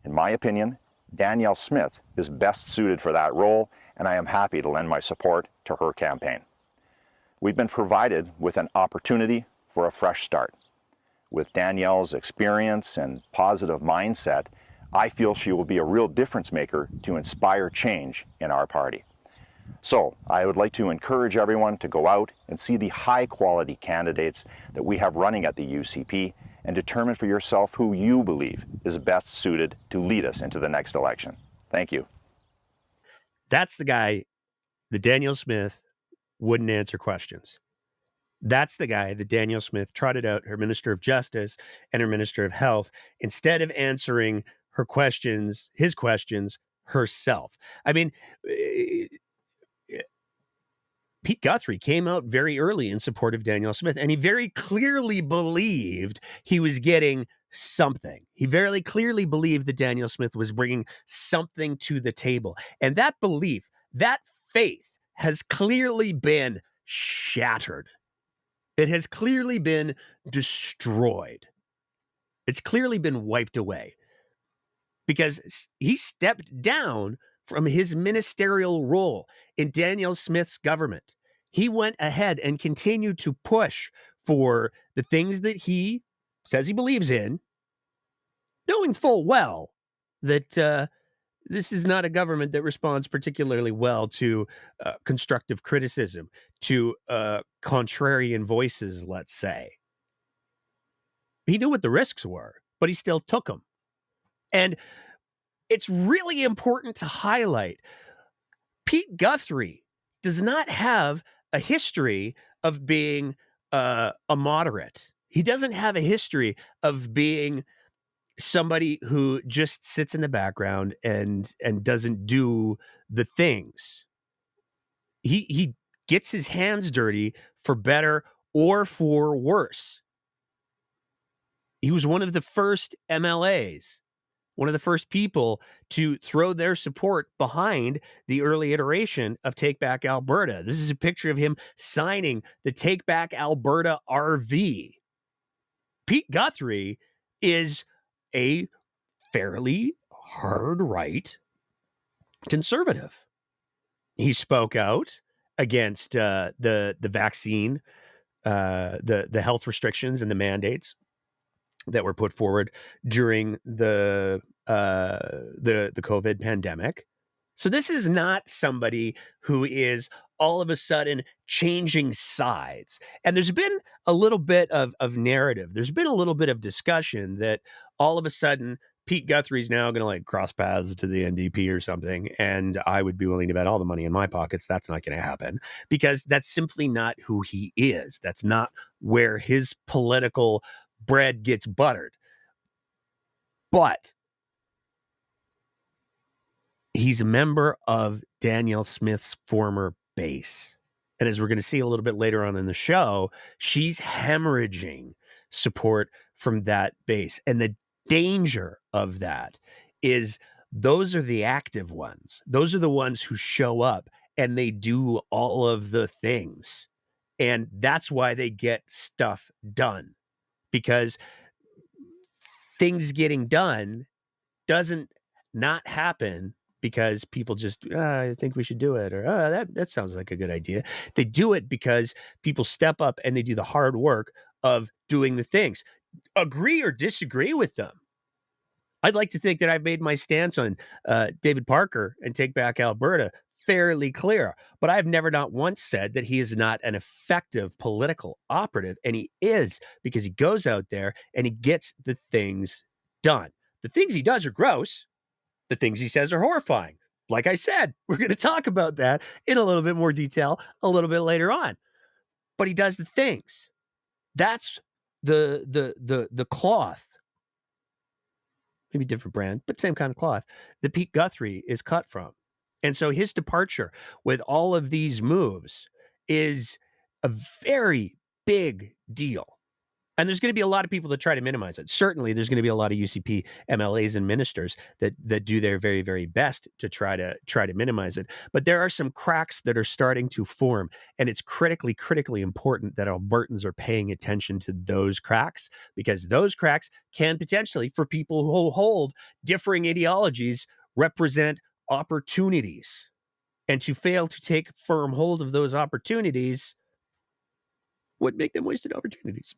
In my opinion, Danielle Smith is best suited for that role, and I am happy to lend my support to her campaign. We've been provided with an opportunity for a fresh start. With Danielle's experience and positive mindset, I feel she will be a real difference maker to inspire change in our party. So I would like to encourage everyone to go out and see the high quality candidates that we have running at the UCP and determine for yourself who you believe is best suited to lead us into the next election. Thank you. That's the guy that Danielle Smith wouldn't answer questions. That's the guy that Danielle Smith trotted out, her Minister of Justice and her Minister of Health, instead of answering his questions herself. I mean, Pete Guthrie came out very early in support of Danielle Smith, and he very clearly believed he was getting something. He very clearly believed that Danielle Smith was bringing something to the table. And that belief, that faith has clearly been shattered. It has clearly been destroyed. It's clearly been wiped away because he stepped down from his ministerial role in Danielle Smith's government. He went ahead and continued to push for the things that he says he believes in, knowing full well that this is not a government that responds particularly well to constructive criticism, to contrarian voices, let's say. He knew what the risks were, but he still took them. And it's really important to highlight Pete Guthrie does not have a history of being a moderate. He doesn't have a history of being somebody who just sits in the background and doesn't do the things. He gets his hands dirty for better or for worse. He was one of the first MLAs, one of the first people to throw their support behind the early iteration of Take Back Alberta. This is a picture of him signing the Take Back Alberta RV. Pete Guthrie is a fairly hard right conservative. He spoke out against the vaccine, the health restrictions and the mandates that were put forward during the COVID pandemic. So this is not somebody who is all of a sudden changing sides. And there's been a little bit of narrative. There's been a little bit of discussion that all of a sudden Pete Guthrie's now going to like cross paths to the NDP or something. And I would be willing to bet all the money in my pockets that's not going to happen, because that's simply not who he is. That's not where his political bread gets buttered. But he's a member of Danielle Smith's former base. And as we're going to see a little bit later on in the show, she's hemorrhaging support from that base. And the danger of that is those are the active ones. Those are the ones who show up and they do all of the things. And that's why they get stuff done, because things getting done doesn't not happen because people just, I think we should do it, or that sounds like a good idea. They do it because people step up and they do the hard work of doing the things. Agree or disagree with them. I'd like to think that I've made my stance on David Parker and Take Back Alberta fairly clear, but I've never not once said that he is not an effective political operative, and he is, because he goes out there and he gets the things done. The things he does are gross. The things he says are horrifying. Like I said, we're going to talk about that in a little bit more detail a little bit later on. But he does the things. That's the cloth, maybe different brand, but same kind of cloth that Pete Guthrie is cut from. And so his departure with all of these moves is a very big deal. And there's going to be a lot of people that try to minimize it. Certainly, there's going to be a lot of UCP MLAs and ministers that do their very, very best to try to minimize it. But there are some cracks that are starting to form, and it's critically important that Albertans are paying attention to those cracks, because those cracks can potentially, for people who hold differing ideologies, represent opportunities. And to fail to take firm hold of those opportunities would make them wasted opportunities.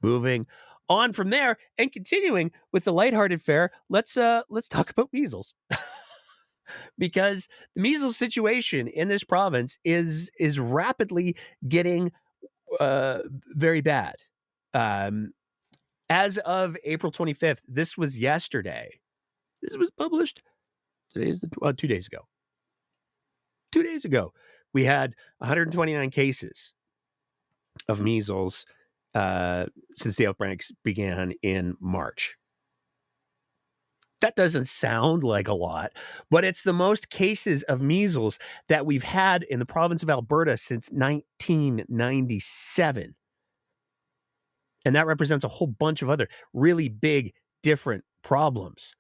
Moving on from there and continuing with the lighthearted fare, let's talk about measles. Because the measles situation in this province is rapidly getting very bad. As of April 25th, this was yesterday. This was published. Today is 2 days ago. 2 days ago, we had 129 cases of measles since the outbreaks began in March. That doesn't sound like a lot, but it's the most cases of measles that we've had in the province of Alberta since 1997. And that represents a whole bunch of other really big, different problems.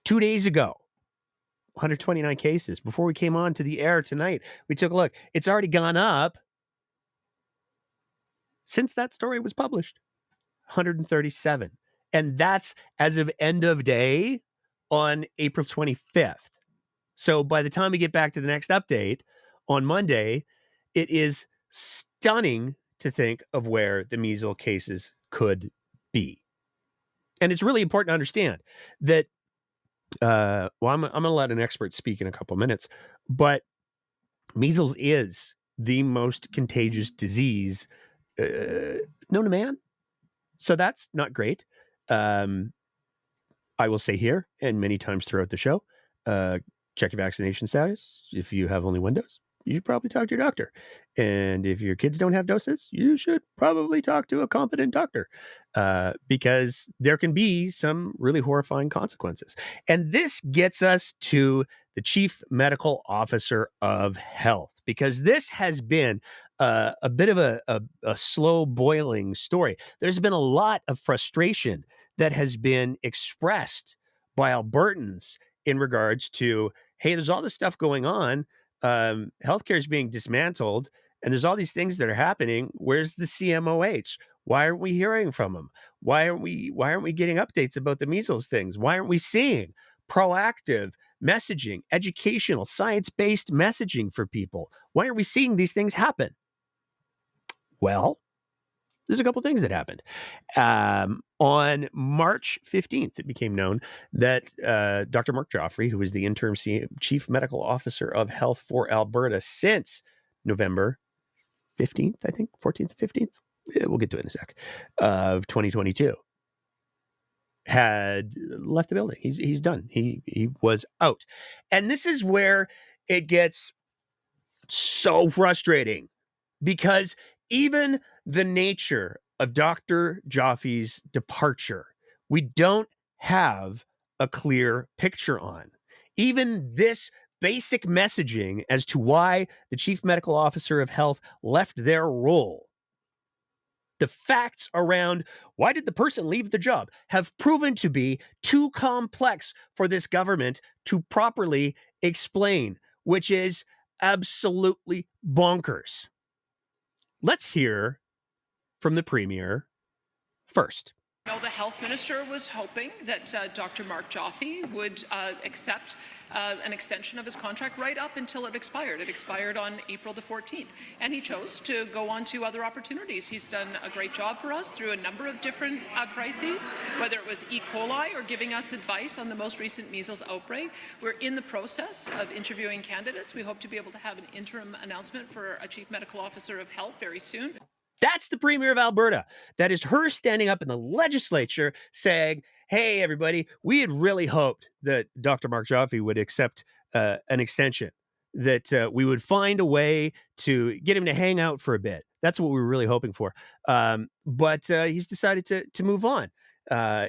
2 days ago, 129 cases. Before we came on to the air tonight, we took a look. It's already gone up since that story was published, 137. And that's as of end of day on April 25th. So by the time we get back to the next update on Monday, it is stunning to think of where the measles cases could be. And it's really important to understand that, I'm going to let an expert speak in a couple minutes, but measles is the most contagious disease known to man. So that's not great. I will say here and many times throughout the show, check your vaccination status. If you have only one dose, you should probably talk to your doctor. And if your kids don't have doses, you should probably talk to a competent doctor because there can be some really horrifying consequences. And this gets us to the Chief Medical Officer of Health, because this has been a bit of a slow boiling story. There's been a lot of frustration that has been expressed by Albertans in regards to, hey, there's all this stuff going on. Healthcare is being dismantled, and there's all these things that are happening. Where's the CMOH? Why aren't we hearing from them? Why aren't we getting updates about the measles things? Why aren't we seeing proactive messaging, educational, science-based messaging for people? Why aren't we seeing these things happen? Well, there's a couple things that happened. On March 15th, it became known that Dr. Mark Joffrey, who is the interim Chief Medical Officer of Health for Alberta since November 15th, I think, 14th, 15th, we'll get to it in a sec, of 2022, had left the building. He's done. He was out. And this is where it gets so frustrating, because even the nature of Dr. Joffrey's departure, we don't have a clear picture on. Even this basic messaging as to why the Chief Medical Officer of Health left their role, the facts around why did the person leave the job, have proven to be too complex for this government to properly explain, which is absolutely bonkers. Let's hear from the Premier first. The health minister was hoping that Dr. Mark Joffrey would accept an extension of his contract right up until it expired. It expired on April the 14th, and he chose to go on to other opportunities. He's done a great job for us through a number of different crises, whether it was E. coli or giving us advice on the most recent measles outbreak. We're in the process of interviewing candidates. We hope to be able to have an interim announcement for a Chief Medical Officer of Health very soon. That's the Premier of Alberta. That is her standing up in the legislature saying, hey, everybody, we had really hoped that Dr. Mark Joffrey would accept an extension, that we would find a way to get him to hang out for a bit. That's what we were really hoping for. But he's decided to move on.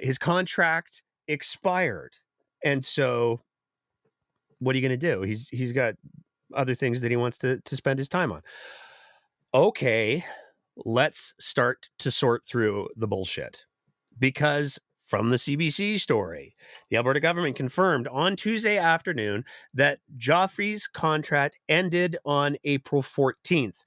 His contract expired. And so what are you going to do? He's got other things that he wants to spend his time on. Okay. Let's start to sort through the bullshit, because from the CBC story, the Alberta government confirmed on Tuesday afternoon that Joffrey's contract ended on April 14th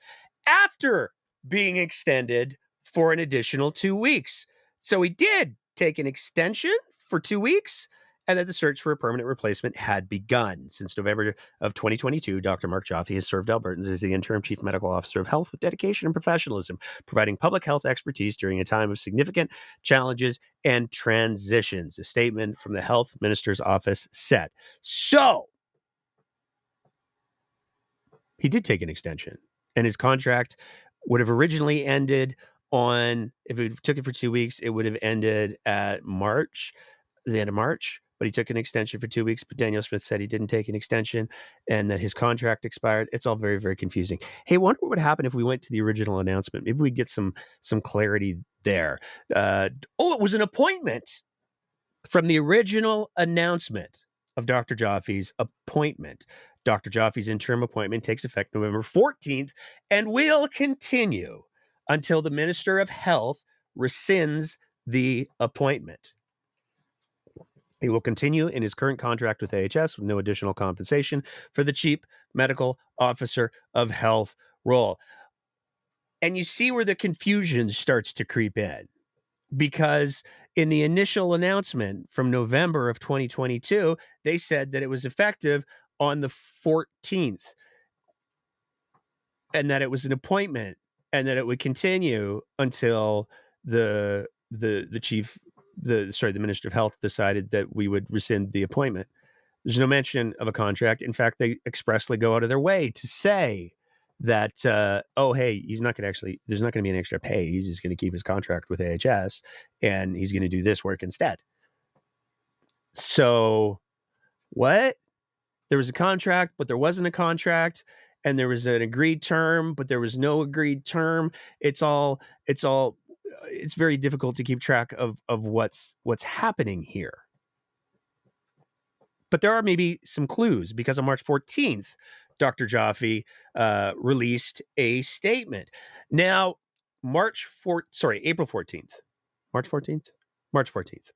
after being extended for an additional 2 weeks. So he did take an extension for 2 weeks, and that the search for a permanent replacement had begun. Since November of 2022, Dr. Mark Joffrey has served Albertans as the interim Chief Medical Officer of Health with dedication and professionalism, providing public health expertise during a time of significant challenges and transitions, a statement from the Health Minister's office said. So, he did take an extension, and his contract would have originally ended on, if it took it for 2 weeks, it would have ended at the end of March. But he took an extension for 2 weeks. But Daniel Smith said he didn't take an extension and that his contract expired. It's all very, very confusing. Hey, wonder what would happen if we went to the original announcement. Maybe we'd get some clarity there. It was an appointment from the original announcement of Dr. Joffrey's appointment. Dr. Joffrey's interim appointment takes effect November 14th and will continue until the Minister of Health rescinds the appointment. He will continue in his current contract with AHS with no additional compensation for the Chief Medical Officer of Health role. And you see where the confusion starts to creep in, because in the initial announcement from November of 2022, they said that it was effective on the 14th and that it was an appointment and that it would continue until the Minister of Health decided that we would rescind the appointment. There's no mention of a contract. In fact, they expressly go out of their way to say that, hey, there's not going to be an extra pay. He's just going to keep his contract with AHS and he's going to do this work instead. So what? There was a contract, but there wasn't a contract, and there was an agreed term, but there was no agreed term. It's very difficult to keep track of what's happening here. But there are maybe some clues, because on March 14th, Dr. Jaffe released a statement. Now, April 14th. March 14th? March 14th.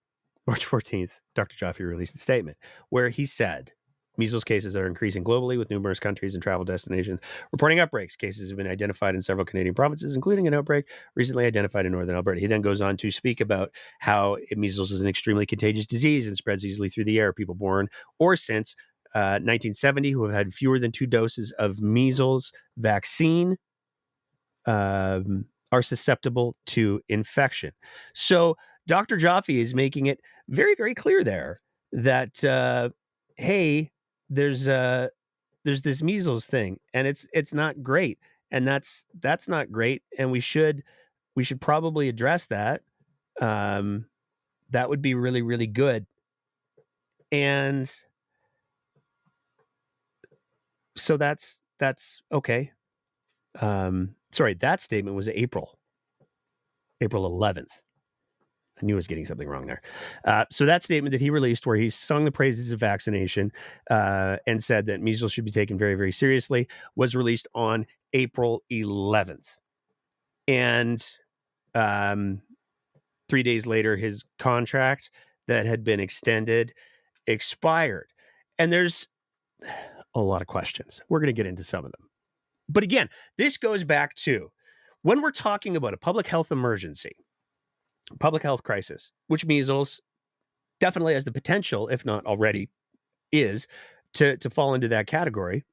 March 14th, Dr. Jaffe released a statement where he said, measles cases are increasing globally, with numerous countries and travel destinations reporting outbreaks. Cases have been identified in several Canadian provinces, including an outbreak recently identified in northern Alberta. He then goes on to speak about how measles is an extremely contagious disease and spreads easily through the air. People born or since 1970 who have had fewer than 2 doses of measles vaccine are susceptible to infection. So Dr. Jaffe is making it very, very clear there that, hey, there's this measles thing, and it's not great, and that's not great, and we should probably address that. That would be really, really good. And so that's okay. Sorry, that statement was April 11th. I knew I was getting something wrong there. So that statement that he released, where he sung the praises of vaccination and said that measles should be taken very, very seriously, was released on April 11th. And 3 days later, his contract that had been extended expired. And there's a lot of questions. We're going to get into some of them. But again, this goes back to when we're talking about a public health emergency, public health crisis, which measles definitely has the potential, if not already is, to fall into that category.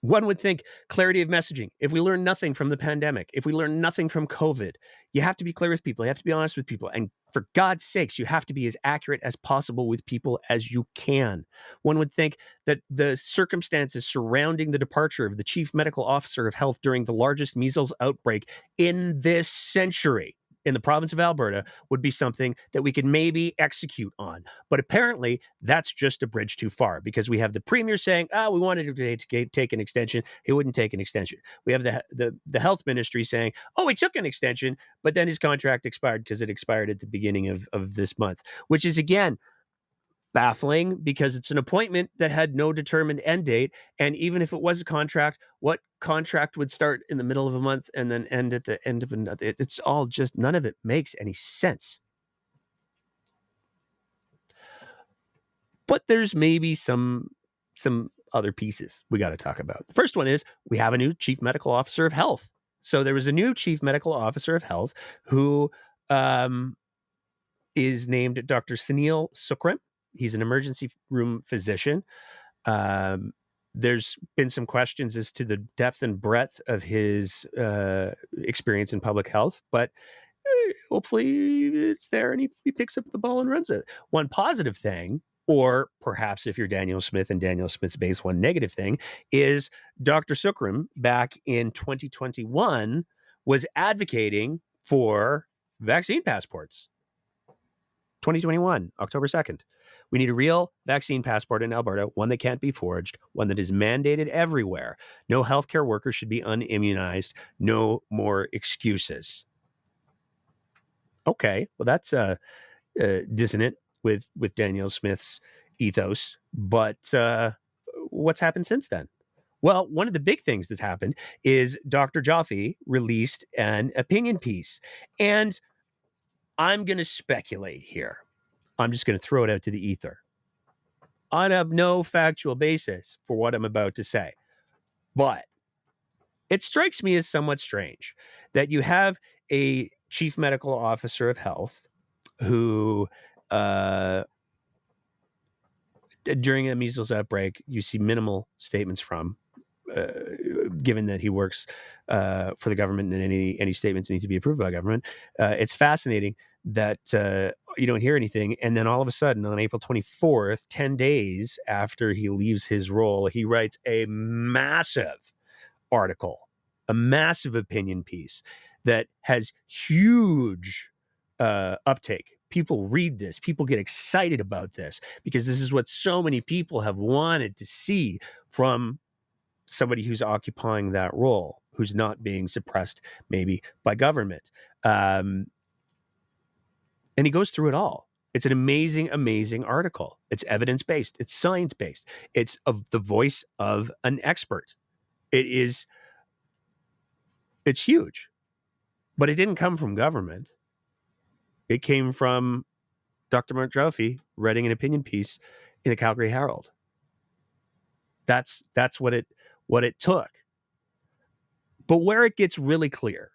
One would think clarity of messaging. If we learn nothing from the pandemic, if we learn nothing from COVID, you have to be clear with people. You have to be honest with people. And for God's sakes, you have to be as accurate as possible with people as you can. One would think that the circumstances surrounding the departure of the chief medical officer of health during the largest measles outbreak in this century in the province of Alberta would be something that we could maybe execute on. But apparently, that's just a bridge too far, because we have the premier saying, we wanted to take an extension. He wouldn't take an extension. We have the health ministry saying, he took an extension, but then his contract expired because it expired at the beginning of this month, which is, again, baffling, because it's an appointment that had no determined end date. And even if it was a contract, what contract would start in the middle of a month and then end at the end of another? It's all just, none of it makes any sense. But there's maybe some other pieces we got to talk about. The first one is we have a new chief medical officer of health. So there was a new chief medical officer of health who is named Dr. Sunil Sukram. He's an emergency room physician. There's been some questions as to the depth and breadth of his experience in public health, but hopefully it's there and he picks up the ball and runs it. One positive thing, or perhaps if you're Daniel Smith and Daniel Smith's base, one negative thing, is Dr. Sukram back in 2021 was advocating for vaccine passports. 2021, October 2nd. We need a real vaccine passport in Alberta, one that can't be forged, one that is mandated everywhere. No healthcare workers should be unimmunized. No more excuses. Okay, well, that's dissonant with Daniel Smith's ethos. But what's happened since then? Well, one of the big things that's happened is Dr. Jaffe released an opinion piece. And I'm going to speculate here. I'm just going to throw it out to the ether. I have no factual basis for what I'm about to say. But it strikes me as somewhat strange that you have a chief medical officer of health who, during a measles outbreak, you see minimal statements from, given that he works for the government and any statements need to be approved by government. It's fascinating that you don't hear anything. And then all of a sudden on April 24th, 10 days after he leaves his role, he writes a massive article, a massive opinion piece that has huge uptake People read this, people get excited about this because this is what so many people have wanted to see from somebody who's occupying that role, who's not being suppressed maybe by government. And he goes through it all. It's an amazing, amazing article. It's evidence-based. It's science-based. It's of the voice of an expert. It's huge. But it didn't come from government. It came from Dr. Mark Joffe writing an opinion piece in the Calgary Herald. That's what it took. But where it gets really clear,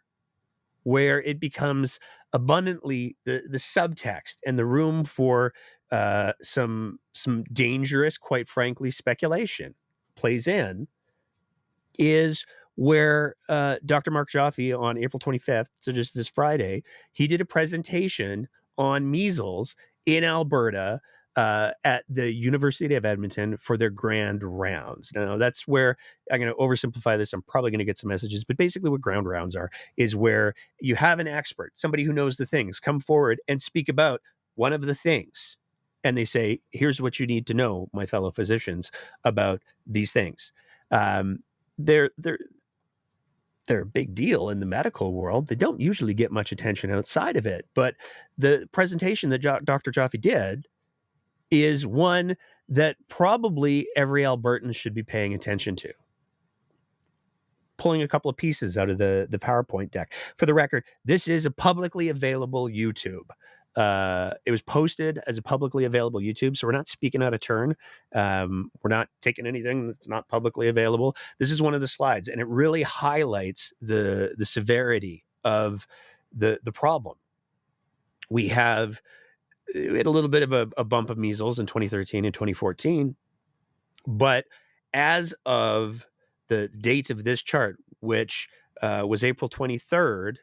where it becomes abundantly the subtext and the room for some dangerous, quite frankly, speculation plays in, is where Dr. Mark Joffe on April 25th, so just this Friday, he did a presentation on measles in Alberta at the University of Edmonton for their grand rounds. Now, that's where I'm going to oversimplify this. I'm probably going to get some messages, but basically what grand rounds are is where you have an expert, somebody who knows the things, come forward and speak about one of the things. And they say, here's what you need to know, my fellow physicians, about these things. They're a big deal in the medical world. They don't usually get much attention outside of it. But the presentation that Dr. Joffe did is one that probably every Albertan should be paying attention to. Pulling a couple of pieces out of the PowerPoint deck. For the record, this is a publicly available YouTube. It was posted as a publicly available YouTube, so we're not speaking out of turn. We're not taking anything that's not publicly available. This is one of the slides, and it really highlights the severity of the problem. We had a little bit of a bump of measles in 2013 and 2014, but as of the date of this chart, which was April 23rd,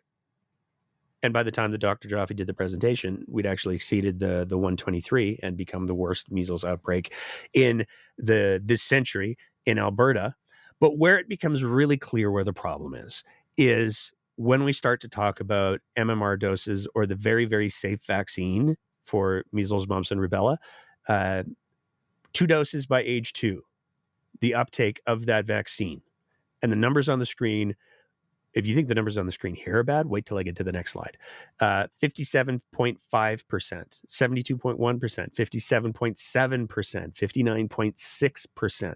and by the time that Dr. Joffe did the presentation, we'd actually exceeded the 123 and become the worst measles outbreak in this century in Alberta. But where it becomes really clear where the problem is when we start to talk about MMR doses or the very, very safe vaccine for measles, mumps, and rubella, 2 doses by age 2, the uptake of that vaccine. And the numbers on the screen, if you think the numbers on the screen here are bad, wait till I get to the next slide. 57.5%, 72.1%, 57.7%, 59.6%.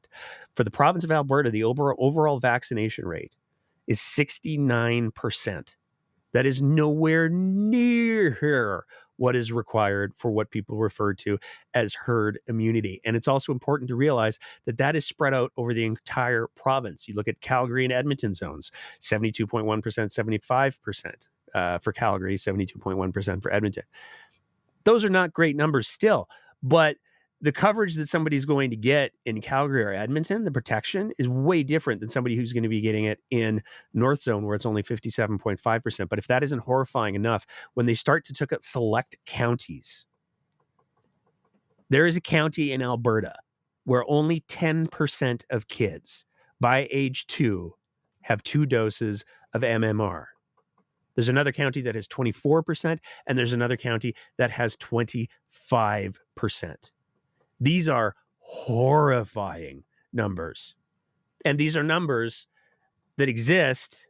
For the province of Alberta, the overall vaccination rate is 69%. That is nowhere near what is required for what people refer to as herd immunity. And it's also important to realize that that is spread out over the entire province. You look at Calgary and Edmonton zones, 72.1%, 75% for Calgary, 72.1% for Edmonton. Those are not great numbers still, but the coverage that somebody's going to get in Calgary or Edmonton, the protection is way different than somebody who's going to be getting it in North Zone, where it's only 57.5%. But if that isn't horrifying enough, when they start to look at select counties, there is a county in Alberta where only 10% of kids by age 2 have 2 doses of MMR. There's another county that has 24%, and there's another county that has 25%. These are horrifying numbers. And these are numbers that exist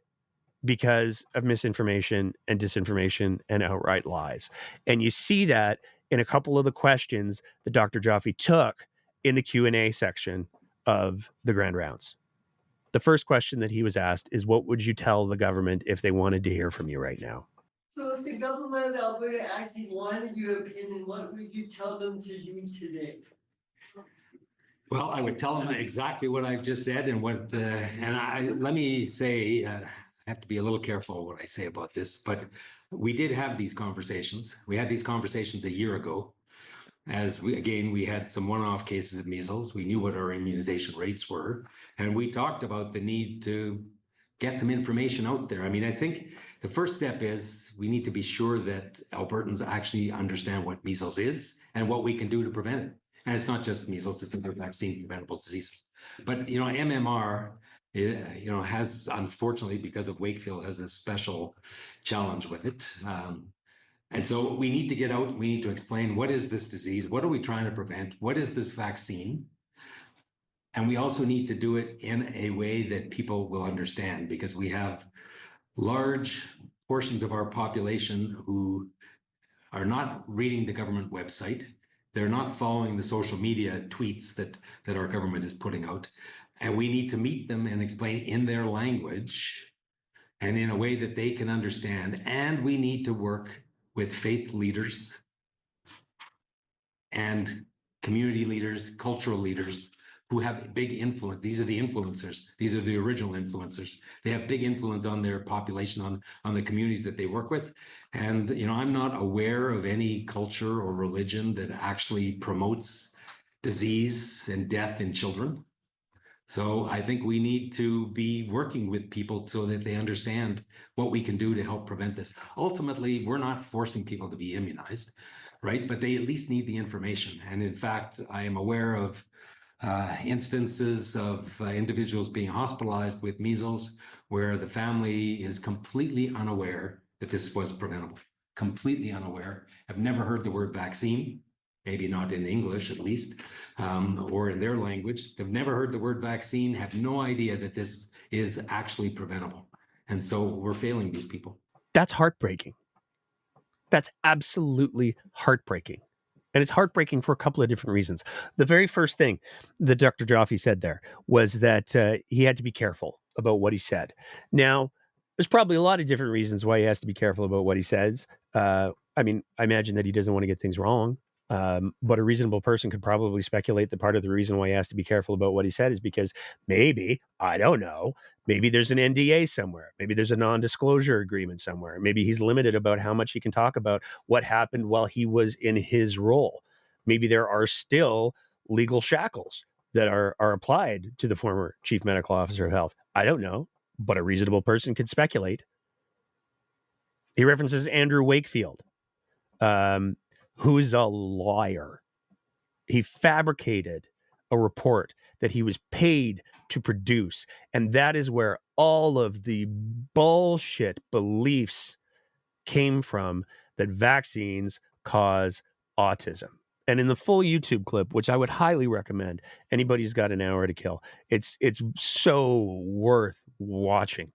because of misinformation and disinformation and outright lies. And you see that in a couple of the questions that Dr. Joffe took in the Q&A section of the Grand Rounds. The first question that he was asked is, what would you tell the government if they wanted to hear from you right now? So if the government of Alberta actually wanted your opinion, what would you tell them to do today? Well, I would tell them exactly what I've just said, and let me say, I have to be a little careful what I say about this, but we did have these conversations. We had these conversations a year ago, as we had some one-off cases of measles. We knew what our immunization rates were, and we talked about the need to get some information out there. I mean, I think the first step is we need to be sure that Albertans actually understand what measles is and what we can do to prevent it. And it's not just measles, it's other vaccine-preventable diseases. But, MMR, has, unfortunately, because of Wakefield, has a special challenge with it. And so we need to get out, we need to explain, what is this disease? What are we trying to prevent? What is this vaccine? And we also need to do it in a way that people will understand, because we have large portions of our population who are not reading the government website. They're not following the social media tweets that our government is putting out. And we need to meet them and explain in their language and in a way that they can understand. And we need to work with faith leaders and community leaders, cultural leaders who have big influence. These are the influencers. These are the original influencers. They have big influence on their population, on the communities that they work with. And, you know, I'm not aware of any culture or religion that actually promotes disease and death in children. So I think we need to be working with people so that they understand what we can do to help prevent this. Ultimately, we're not forcing people to be immunized, right? But they at least need the information. And in fact, I am aware of instances of individuals being hospitalized with measles where the family is completely unaware that this was preventable, completely unaware, have never heard the word vaccine, maybe not in English at least, or in their language. They've never heard the word vaccine, have no idea that this is actually preventable. And so we're failing these people. That's heartbreaking. That's absolutely heartbreaking. And it's heartbreaking for a couple of different reasons. The very first thing that Dr. Joffe said there was that he had to be careful about what he said. Now, there's probably a lot of different reasons why he has to be careful about what he says. I mean, I imagine that he doesn't want to get things wrong. But a reasonable person could probably speculate that part of the reason why he has to be careful about what he said is because maybe, I don't know, maybe there's an NDA somewhere. Maybe there's a non-disclosure agreement somewhere. Maybe he's limited about how much he can talk about what happened while he was in his role. Maybe there are still legal shackles that are applied to the former chief medical officer of health. I don't know, but a reasonable person could speculate. He references Andrew Wakefield, who's a liar. He fabricated a report that he was paid to produce. And that is where all of the bullshit beliefs came from, that vaccines cause autism. And in the full YouTube clip, which I would highly recommend, anybody who's got an hour to kill, it's so worth watching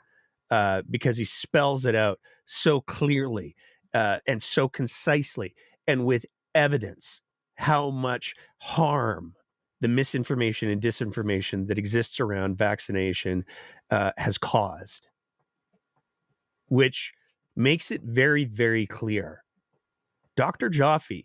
because he spells it out so clearly and so concisely and with evidence how much harm the misinformation and disinformation that exists around vaccination has caused, which makes it very, very clear. Dr. Joffe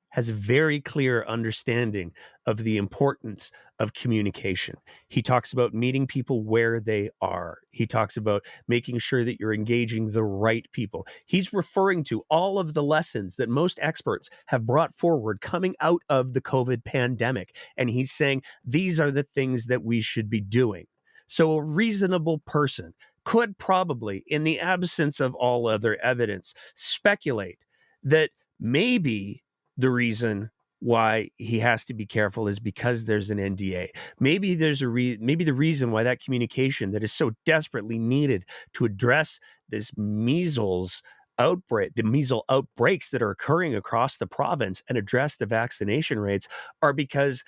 has a very clear understanding of the importance of communication. He talks about meeting people where they are. He talks about making sure that you're engaging the right people. He's referring to all of the lessons that most experts have brought forward coming out of the COVID pandemic. And he's saying these are the things that we should be doing. So a reasonable person could probably, in the absence of all other evidence, speculate that maybe the reason why he has to be careful is because there's an NDA. Maybe there's maybe the reason why that communication that is so desperately needed to address this measles outbreak, the measles outbreaks that are occurring across the province and address the vaccination rates are because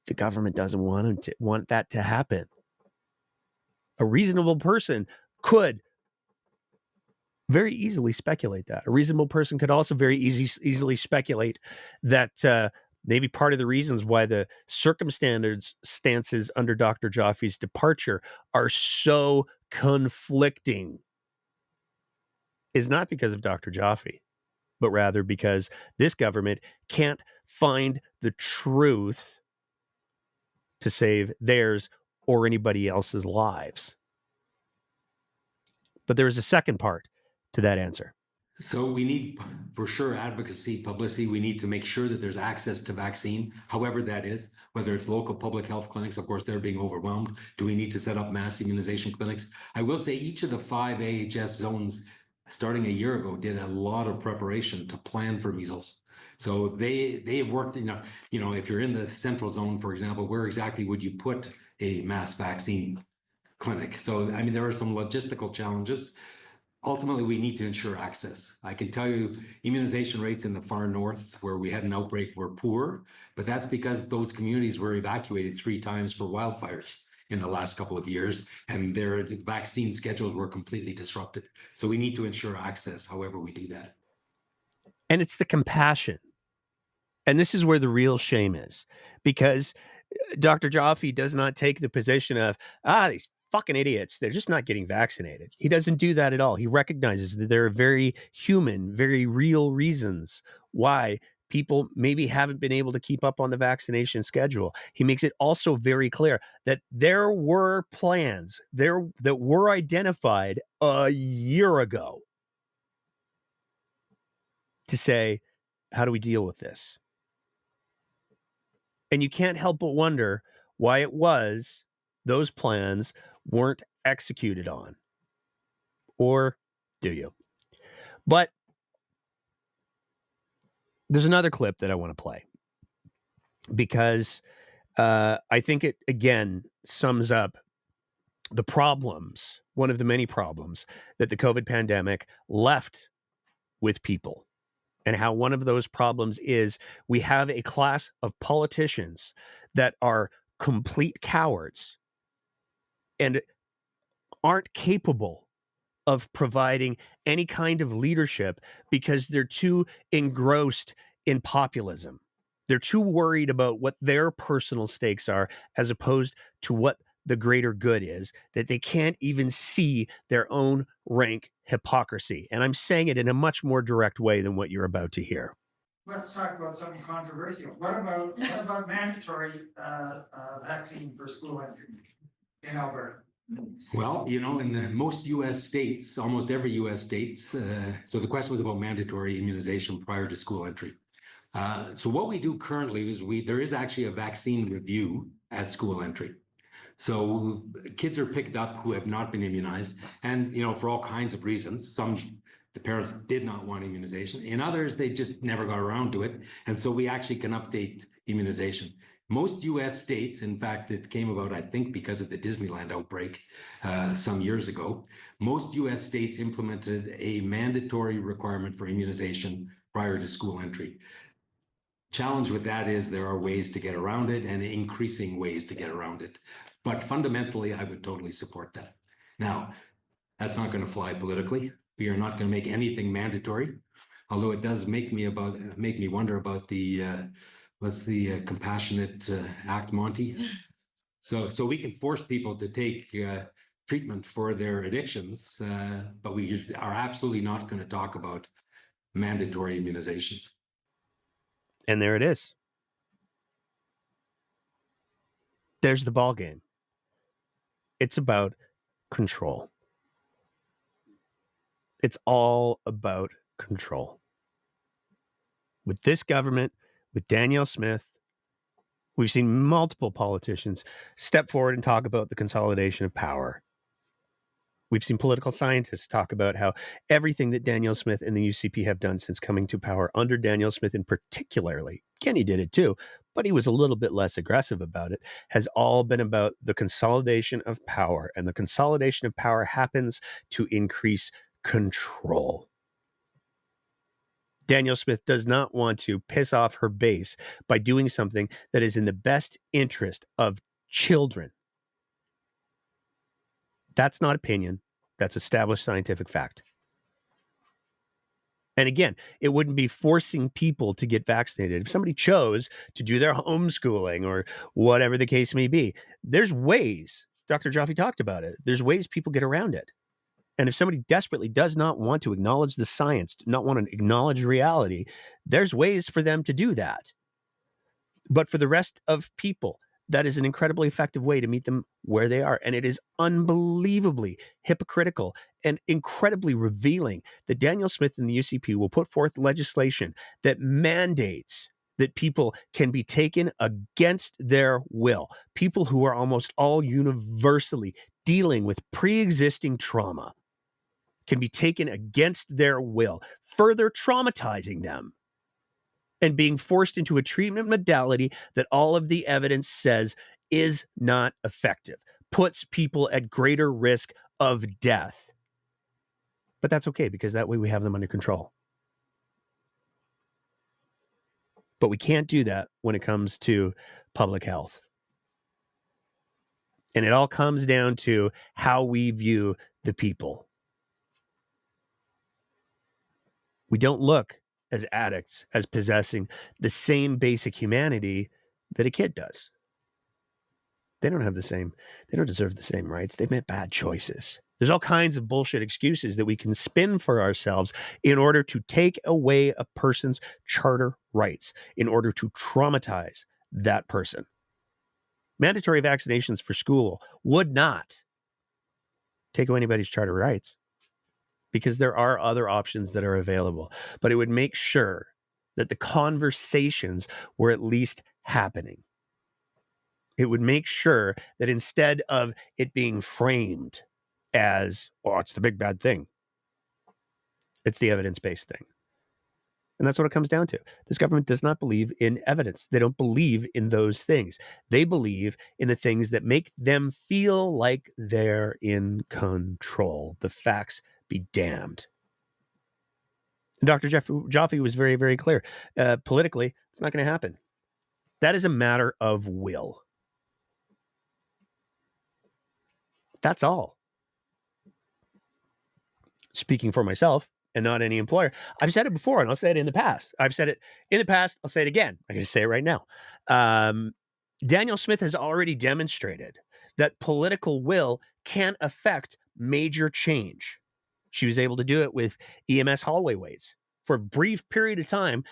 the government doesn't want that to happen. A reasonable person could very easily speculate that. A reasonable person could also very easily speculate that maybe part of the reasons why the circumstances under Dr. Joffe's departure are so conflicting is not because of Dr. Joffe, but rather because this government can't find the truth to save theirs or anybody else's lives. But there is a second part to that answer. So we need, for sure, advocacy, publicity. We need to make sure that there's access to vaccine, however that is, whether it's local public health clinics. Of course, they're being overwhelmed. Do we need to set up mass immunization clinics? I will say each of the 5 AHS zones, starting a year ago, did a lot of preparation to plan for measles. So they worked, you know, if you're in the central zone, for example, where exactly would you put a mass vaccine clinic? So, I mean, there are some logistical challenges. ultimately, we need to ensure access. I can tell you immunization rates in the far north where we had an outbreak were poor, but that's because those communities were evacuated 3 times for wildfires in the last couple of years, and their vaccine schedules were completely disrupted. So we need to ensure access however we do that. And it's the compassion. And this is where the real shame is, because Dr. Jaffe does not take the position of, these fucking idiots, they're just not getting vaccinated. He doesn't do that at all. He recognizes that there are very human, very real reasons why people maybe haven't been able to keep up on the vaccination schedule. He makes it also very clear that there were plans there that were identified a year ago to say, how do we deal with this? And you can't help but wonder why it was those plans weren't executed on. Or do you? But there's another clip that I want to play because I think it, again, sums up the problems, one of the many problems that the COVID pandemic left with people. And how one of those problems is we have a class of politicians that are complete cowards and aren't capable of providing any kind of leadership because they're too engrossed in populism. They're too worried about what their personal stakes are as opposed to what the greater good is, that they can't even see their own rank hypocrisy. And I'm saying it in a much more direct way than what you're about to hear. Let's talk about something controversial. What about mandatory vaccine for school entry in Alberta? Well, in most U.S. states, almost every U.S. states, so the question was about mandatory immunization prior to school entry. So what we do currently is there is actually a vaccine review at school entry. So kids are picked up who have not been immunized, and for all kinds of reasons. Some the parents did not want immunization. In others, they just never got around to it, and so we actually can update immunization. Most U.S. states, in fact, it came about, I think, because of the Disneyland outbreak some years ago. Most U.S. states implemented a mandatory requirement for immunization prior to school entry. Challenge with that is there are ways to get around it and increasing ways to get around it. But fundamentally, I would totally support that. Now, that's not going to fly politically. We are not going to make anything mandatory, although it does make me wonder about the what's the Compassionate Act, Monty? So we can force people to take treatment for their addictions, but we are absolutely not going to talk about mandatory immunizations. And there it is. There's the ball game. It's about control. It's all about control. With this government, with Danielle Smith, we've seen multiple politicians step forward and talk about the consolidation of power. We've seen political scientists talk about how everything that Danielle Smith and the UCP have done since coming to power, under Danielle Smith in particularly, Kenny did it too, but he was a little bit less aggressive about it, has all been about the consolidation of power. And the consolidation of power happens to increase control. Danielle Smith does not want to piss off her base by doing something that is in the best interest of children. That's not opinion. That's established scientific fact. And again, it wouldn't be forcing people to get vaccinated. If somebody chose to do their homeschooling or whatever the case may be, there's ways. Dr. Jaffe talked about it. There's ways people get around it. And if somebody desperately does not want to acknowledge the science, not want to acknowledge reality, there's ways for them to do that. But for the rest of people, that is an incredibly effective way to meet them where they are. And it is unbelievably hypocritical and incredibly revealing that Danielle Smith and the UCP will put forth legislation that mandates that people can be taken against their will. People who are almost all universally dealing with pre-existing trauma can be taken against their will, further traumatizing them and being forced into a treatment modality that all of the evidence says is not effective, puts people at greater risk of death. But that's okay, because that way we have them under control. But we can't do that when it comes to public health. And it all comes down to how we view the people. We don't look as addicts as possessing the same basic humanity that a kid does. They don't have the same, they don't deserve the same rights. They've made bad choices. There's all kinds of bullshit excuses that we can spin for ourselves in order to take away a person's charter rights, in order to traumatize that person. Mandatory vaccinations for school would not take away anybody's charter rights, because there are other options that are available. But it would make sure that the conversations were at least happening. It would make sure that instead of it being framed as, oh, it's the big bad thing, it's the evidence-based thing. And that's what it comes down to. This government does not believe in evidence. They don't believe in those things. They believe in the things that make them feel like they're in control. The facts be damned. And Dr. Joffe was very, very clear. Politically, it's not going to happen. That is a matter of will. That's all. Speaking for myself and not any employer, I've said it before and I'll say it in the past. I've said it in the past. I'll say it again. I'm going to say it right now. Danielle Smith has already demonstrated that political will can affect major change. She was able to do it with EMS hallway waits. For a brief period of time,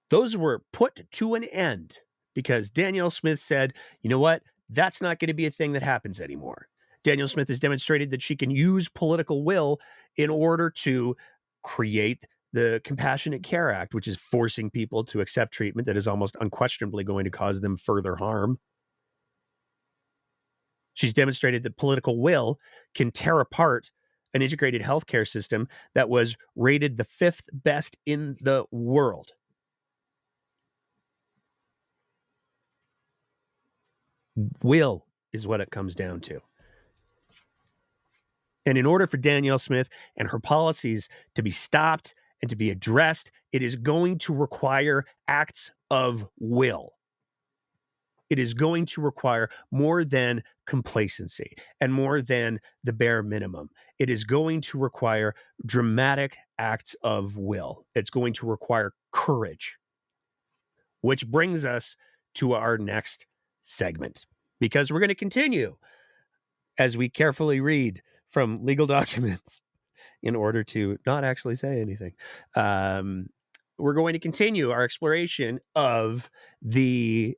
those were put to an end because Danielle Smith said, you know what? That's not going to be a thing that happens anymore. Danielle Smith has demonstrated that she can use political will in order to create the Compassionate Care Act, which is forcing people to accept treatment that is almost unquestionably going to cause them further harm. She's demonstrated that political will can tear apart an integrated healthcare system that was rated the 5th best in the world. Will is what it comes down to. And in order for Danielle Smith and her policies to be stopped and to be addressed, it is going to require acts of will. It is going to require more than complacency and more than the bare minimum. It is going to require dramatic acts of will. It's going to require courage, which brings us to our next segment, because we're going to continue as we carefully read from legal documents in order to not actually say anything. We're going to continue our exploration of the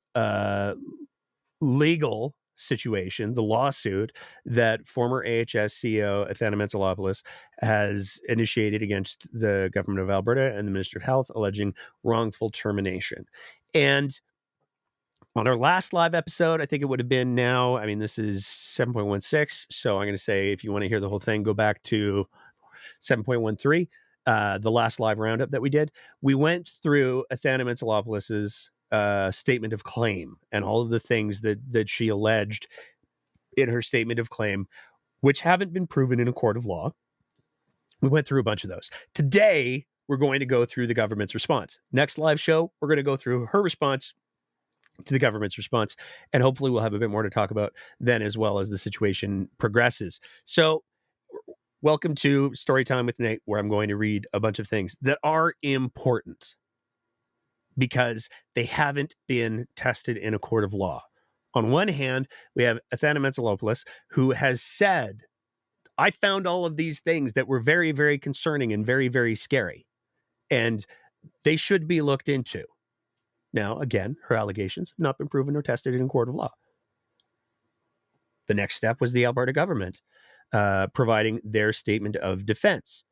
legal situation, the lawsuit that former AHS CEO Athena Mentzelopoulos has initiated against the government of Alberta and the Minister of Health, alleging wrongful termination. And on our last live episode, I think it would have been now, I mean, this is 7.16, so I'm going to say if you want to hear the whole thing, go back to 7.13, the last live roundup that we did. We went through Athena Mentzelopoulos' statement of claim and all of the things that she alleged in her statement of claim, which haven't been proven in a court of law. We went through a bunch of those. Today, we're going to go through the government's response. Next live show, we're going to go through her response to the government's response, and hopefully we'll have a bit more to talk about then as well as the situation progresses. So welcome to Storytime with Nate, where I'm going to read a bunch of things that are important because they haven't been tested in a court of law. On one hand, we have Athena Mentzelopoulos, who has said, I found all of these things that were very, very concerning and very, very scary, and they should be looked into. Now, again, her allegations have not been proven or tested in a court of law. The next step was the Alberta government providing their statement of defense.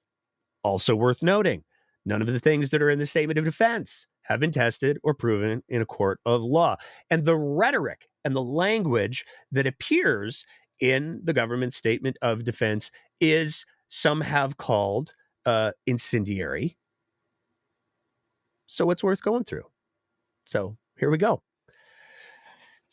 Also worth noting, none of the things that are in the statement of defense have been tested or proven in a court of law. And the rhetoric and the language that appears in the government statement of defense is, some have called incendiary. So it's worth going through. So here we go.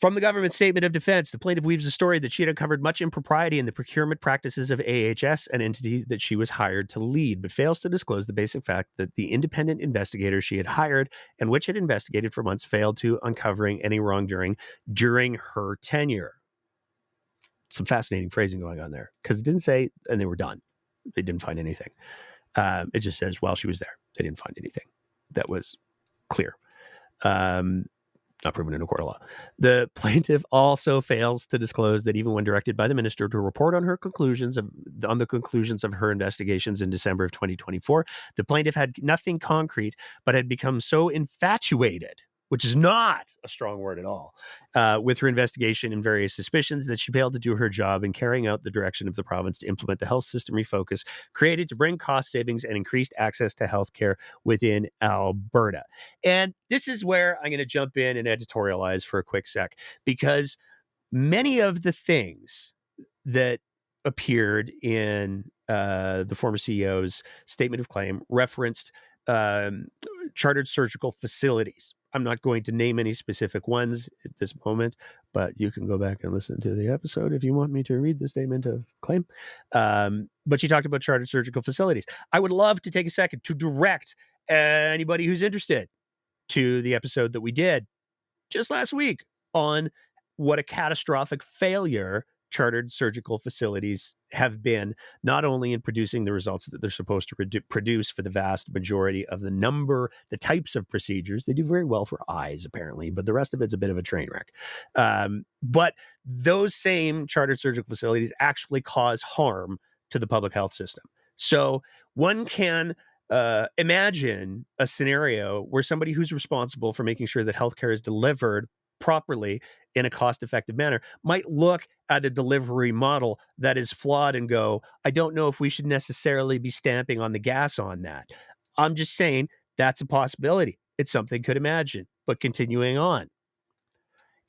From the government statement of defense, the plaintiff weaves a story that she had uncovered much impropriety in the procurement practices of AHS, an entity that she was hired to lead, but fails to disclose the basic fact that the independent investigator she had hired and which had investigated for months failed to uncovering any wrongdoing during her tenure. Some fascinating phrasing going on there, because it didn't say, and they were done. They didn't find anything. It just says, while she was there, they didn't find anything that was clear. Not proven in a court of law. The plaintiff also fails to disclose that even when directed by the minister to report on the conclusions of her investigations in December of 2024, the plaintiff had nothing concrete, but had become so infatuated, which is not a strong word at all, with her investigation and various suspicions that she failed to do her job in carrying out the direction of the province to implement the health system refocus created to bring cost savings and increased access to healthcare within Alberta. And this is where I'm going to jump in and editorialize for a quick sec, because many of the things that appeared in the former CEO's statement of claim referenced chartered surgical facilities. I'm not going to name any specific ones at this moment, but you can go back and listen to the episode if you want me to read the statement of claim. But she talked about chartered surgical facilities. I would love to take a second to direct anybody who's interested to the episode that we did just last week on what a catastrophic failure chartered surgical facilities have been, not only in producing the results that they're supposed to produce for the vast majority of the types of procedures. They do very well for eyes, apparently, but the rest of it's a bit of a train wreck. But those same chartered surgical facilities actually cause harm to the public health system. So one can imagine a scenario where somebody who's responsible for making sure that healthcare is delivered properly in a cost-effective manner might look at a delivery model that is flawed and go, I don't know if we should necessarily be stamping on the gas on that. I'm just saying that's a possibility. It's something could imagine. But continuing on.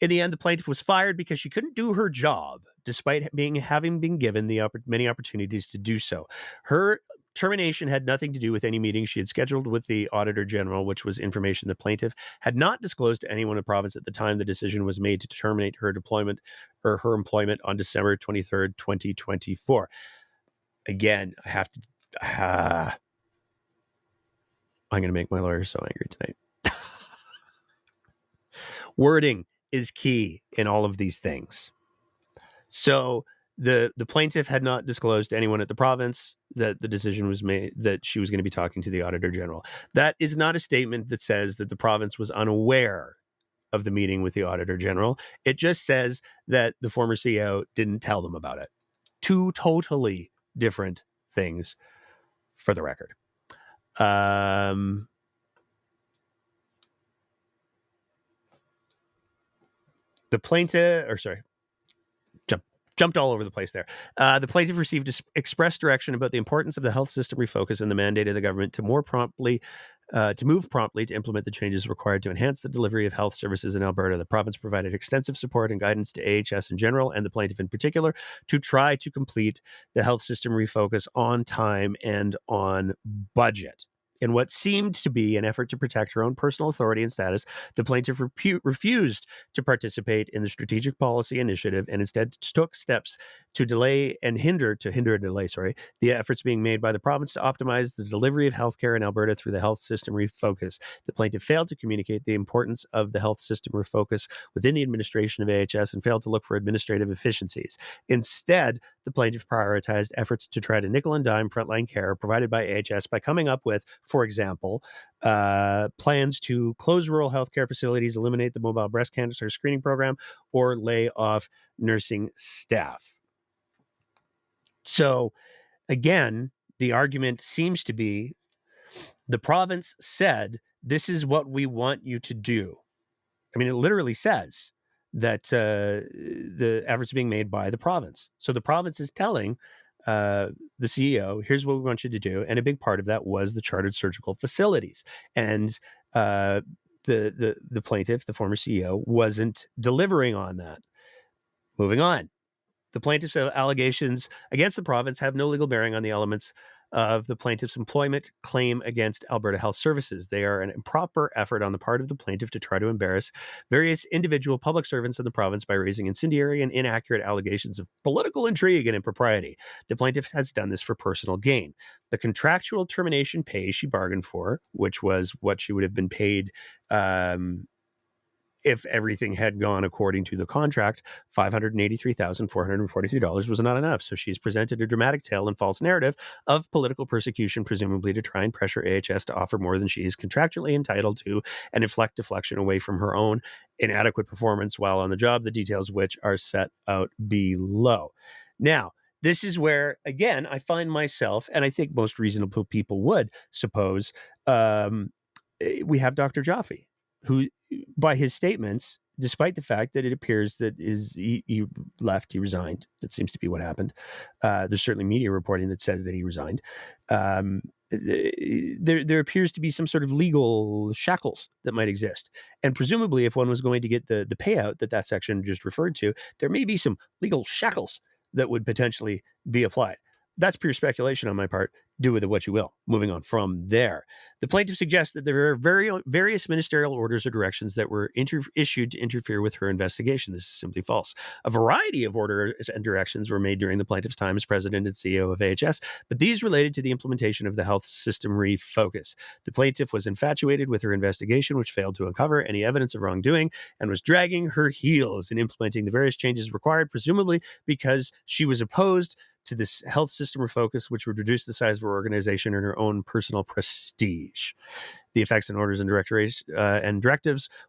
In the end, the plaintiff was fired because she couldn't do her job, despite having been given the many opportunities to do so. Her termination had nothing to do with any meeting she had scheduled with the Auditor General, which was information the plaintiff had not disclosed to anyone in the province at the time the decision was made to terminate her employment on December 23rd, 2024. Again, I have to... I'm going to make my lawyer so angry tonight. Wording is key in all of these things. So the plaintiff had not disclosed to anyone at the province that the decision was made that she was going to be talking to the Auditor General. That is not a statement that says that the province was unaware of the meeting with the Auditor General. It just says that the former CEO didn't tell them about it. Two totally different things, for the record. The plaintiff, jumped all over the place there. The plaintiff received express direction about the importance of the health system refocus and the mandate of the government to move promptly to implement the changes required to enhance the delivery of health services in Alberta. The province provided extensive support and guidance to AHS in general and the plaintiff in particular to try to complete the health system refocus on time and on budget. In what seemed to be an effort to protect her own personal authority and status, the plaintiff refused to participate in the strategic policy initiative and instead took steps to hinder the efforts being made by the province to optimize the delivery of healthcare in Alberta through the health system refocus. The plaintiff failed to communicate the importance of the health system refocus within the administration of AHS and failed to look for administrative efficiencies. Instead, the plaintiff prioritized efforts to try to nickel and dime frontline care provided by AHS by coming up with, for example, plans to close rural healthcare facilities, eliminate the mobile breast cancer screening program, or lay off nursing staff. So, again, the argument seems to be the province said, this is what we want you to do. I mean, it literally says that the efforts being made by the province. So the province is telling the CEO, here's what we want you to do. And a big part of that was the chartered surgical facilities. And the plaintiff, the former CEO, wasn't delivering on that. Moving on. The plaintiff's allegations against the province have no legal bearing on the elements of the plaintiff's employment claim against Alberta Health Services. They are an improper effort on the part of the plaintiff to try to embarrass various individual public servants in the province by raising incendiary and inaccurate allegations of political intrigue and impropriety. The plaintiff has done this for personal gain. The contractual termination pay she bargained for, which was what she would have been paid if everything had gone according to the contract, $583,442 was not enough. So she's presented a dramatic tale and false narrative of political persecution, presumably to try and pressure AHS to offer more than she is contractually entitled to and inflect deflection away from her own inadequate performance while on the job, the details of which are set out below. Now, this is where, again, I find myself, and I think most reasonable people would suppose, we have Dr. Jaffe, who, by his statements, despite the fact that it appears that he left, he resigned. That seems to be what happened. There's certainly media reporting that says that he resigned. There appears to be some sort of legal shackles that might exist. And presumably, if one was going to get the payout that section just referred to, there may be some legal shackles that would potentially be applied. That's pure speculation on my part. Do with it what you will. Moving on from there. The plaintiff suggests that there are various ministerial orders or directions that were issued to interfere with her investigation. This is simply false. A variety of orders and directions were made during the plaintiff's time as president and CEO of AHS, but these related to the implementation of the health system refocus. The plaintiff was infatuated with her investigation, which failed to uncover any evidence of wrongdoing, and was dragging her heels in implementing the various changes required, presumably because she was opposed to this health system refocus, which would reduce the size of her organization and her own personal prestige. The effects and orders and directives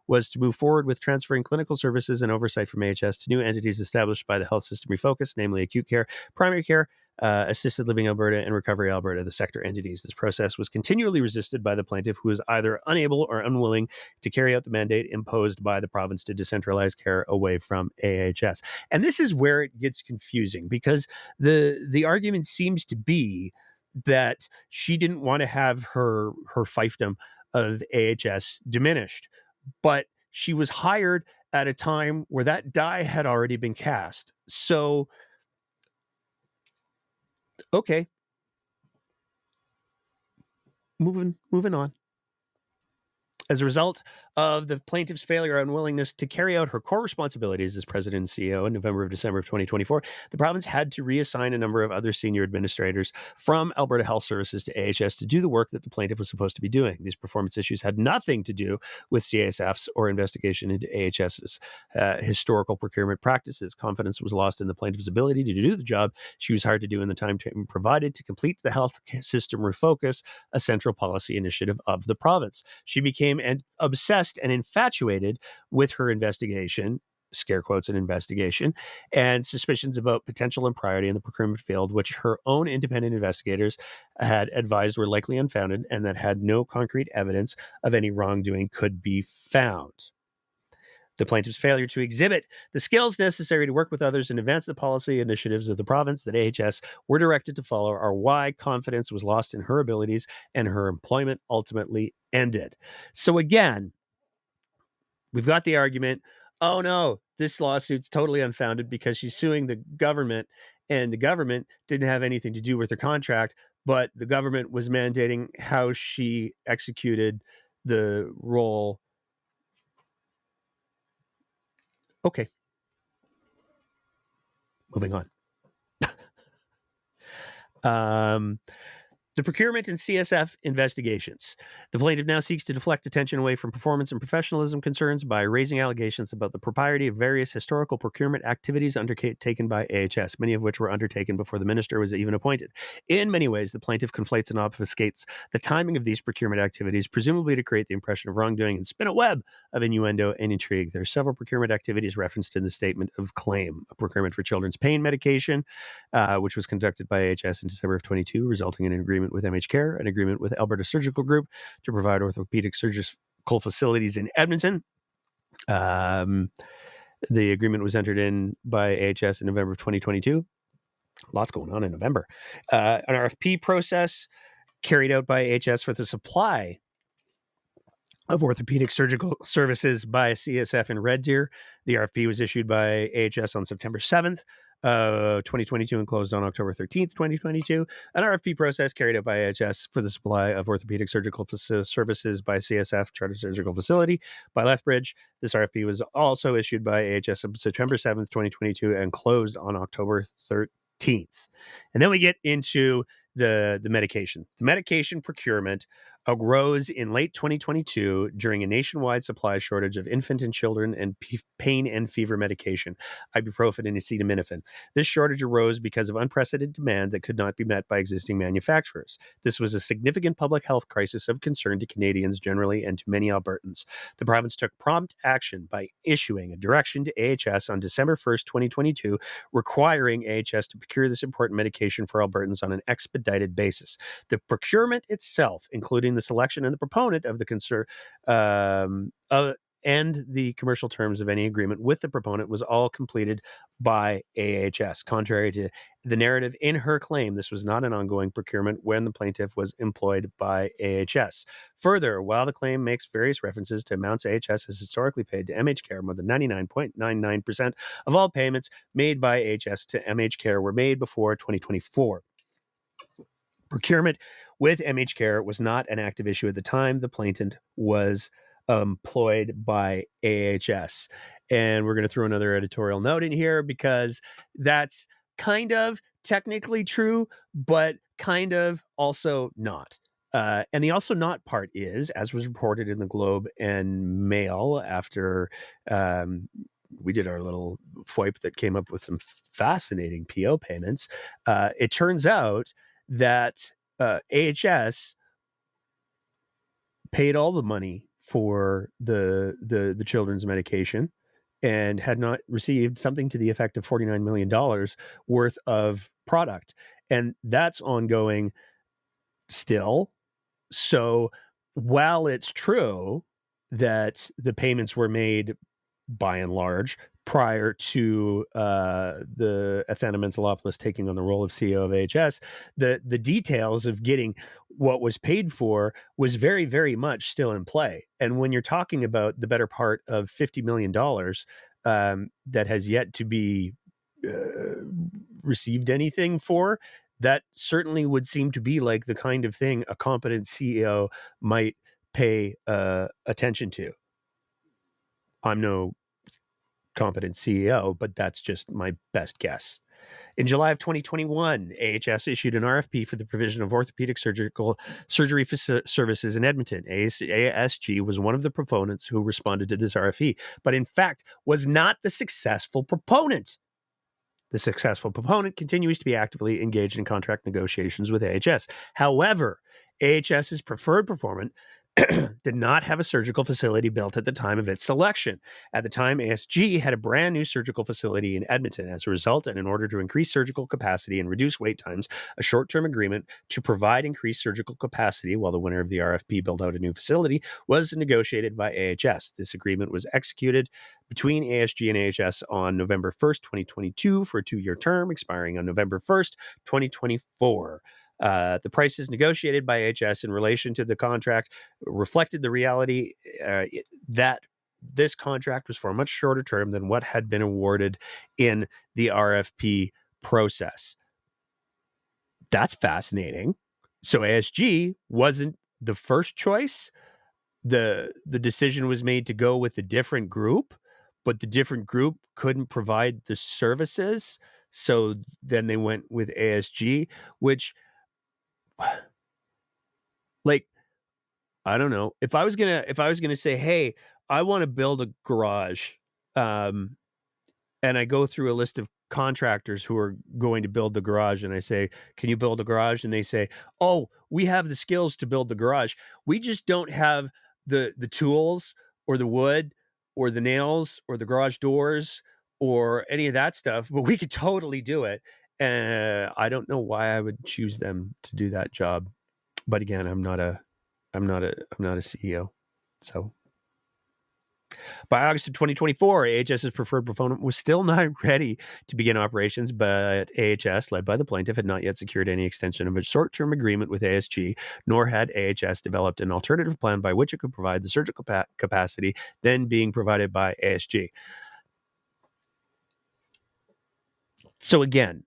was to move forward with transferring clinical services and oversight from AHS to new entities established by the health system refocus, namely acute care, primary care, assisted living Alberta, and recovery Alberta, the sector entities. This process was continually resisted by the plaintiff, who was either unable or unwilling to carry out the mandate imposed by the province to decentralize care away from AHS. And this is where it gets confusing, because the argument seems to be that she didn't want to have her fiefdom of AHS diminished, but she was hired at a time where that die had already been cast. So, okay, moving on. As a result of the plaintiff's failure or unwillingness to carry out her core responsibilities as president and CEO in December of 2024, the province had to reassign a number of other senior administrators from Alberta Health Services to AHS to do the work that the plaintiff was supposed to be doing. These performance issues had nothing to do with CSF's or investigation into AHS's historical procurement practices. Confidence was lost in the plaintiff's ability to do the job she was hired to do in the time provided to complete the health system refocus, a central policy initiative of the province. She became obsessed and infatuated with her investigation, scare quotes, an investigation, and suspicions about potential impropriety in the procurement field, which her own independent investigators had advised were likely unfounded and that had no concrete evidence of any wrongdoing could be found. The plaintiff's failure to exhibit the skills necessary to work with others and advance the policy initiatives of the province that AHS were directed to follow are why confidence was lost in her abilities and her employment ultimately ended. So again, we've got the argument, oh no, this lawsuit's totally unfounded because she's suing the government, and the government didn't have anything to do with her contract, but the government was mandating how she executed the role. Okay. Moving on. The procurement and CSF investigations. The plaintiff now seeks to deflect attention away from performance and professionalism concerns by raising allegations about the propriety of various historical procurement activities undertaken by AHS, many of which were undertaken before the minister was even appointed. In many ways, the plaintiff conflates and obfuscates the timing of these procurement activities, presumably to create the impression of wrongdoing and spin a web of innuendo and intrigue. There are several procurement activities referenced in the statement of claim. A procurement for children's pain medication, which was conducted by AHS in December of 22, resulting in an agreement with MH Care, an agreement with Alberta Surgical Group to provide orthopedic surgical facilities in Edmonton. The agreement was entered in by AHS in November of 2022. Lots going on in November. An RFP process carried out by AHS for the supply of orthopedic surgical services by CSF in Red Deer. The RFP was issued by AHS on September 7th, 2022 and closed on October 13th, 2022. An RFP process carried out by AHS for the supply of orthopedic surgical services by CSF Chartered Surgical Facility by Lethbridge. This RFP was also issued by AHS on September 7th, 2022 and closed on October 13th. And then we get into the medication. The medication procurement arose in late 2022 during a nationwide supply shortage of infant and children and pain and fever medication, ibuprofen and acetaminophen. This shortage arose because of unprecedented demand that could not be met by existing manufacturers. This was a significant public health crisis of concern to Canadians generally and to many Albertans. The province took prompt action by issuing a direction to AHS on December 1st, 2022, requiring AHS to procure this important medication for Albertans on an expedited basis. The procurement itself, including the selection and the proponent of the concern and the commercial terms of any agreement with the proponent, was all completed by AHS. Contrary to the narrative in her claim, this was not an ongoing procurement when the plaintiff was employed by AHS. Further, while the claim makes various references to amounts AHS has historically paid to MH Care, more than 99.99% of all payments made by AHS to MH Care were made before 2024. Procurement with MH Care was not an active issue at the time the plaintiff was employed by AHS. And we're going to throw another editorial note in here because that's kind of technically true, but kind of also not. And the also not part is, as was reported in the Globe and Mail after we did our little FOIP that came up with some fascinating PO payments, it turns out that AHS paid all the money for the children's medication and had not received something to the effect of $49 million worth of product. And that's ongoing still. So while it's true that the payments were made by and large prior to the Athena Mentzelopoulos taking on the role of CEO of AHS, the details of getting what was paid for was very, very much still in play. And when you're talking about the better part of $50 million that has yet to be received anything for, that certainly would seem to be like the kind of thing a competent CEO might pay attention to. I'm no competent CEO, but that's just my best guess. In July of 2021, AHS issued an RFP for the provision of orthopedic surgical surgery services in Edmonton. ASG was one of the proponents who responded to this RFP, but in fact was not the successful proponent. The successful proponent continues to be actively engaged in contract negotiations with AHS. However, AHS's preferred proponent did not have a surgical facility built at the time of its selection. At the time, ASG had a brand new surgical facility in Edmonton. As a result, and in order to increase surgical capacity and reduce wait times, a short-term agreement to provide increased surgical capacity while the winner of the RFP built out a new facility was negotiated by AHS. This agreement was executed between ASG and AHS on November 1st, 2022 for a 2-year term expiring on November 1st, 2024. The prices negotiated by AHS in relation to the contract reflected the reality that this contract was for a much shorter term than what had been awarded in the RFP process. That's fascinating. So ASG wasn't the first choice. The decision was made to go with a different group, but the different group couldn't provide the services. So then they went with ASG, which, like, I don't know. If I was gonna say, hey, I want to build a garage, and I go through a list of contractors who are going to build the garage, and I say, can you build a garage? And they say, oh, we have the skills to build the garage. We just don't have the tools or the wood or the nails or the garage doors or any of that stuff, but we could totally do it. And I don't know why I would choose them to do that job. But again, I'm not a CEO. So By August of 2024, AHS's preferred proponent was still not ready to begin operations, but AHS, led by the plaintiff, had not yet secured any extension of a short-term agreement with ASG, nor had AHS developed an alternative plan by which it could provide the surgical capacity then being provided by ASG. So again,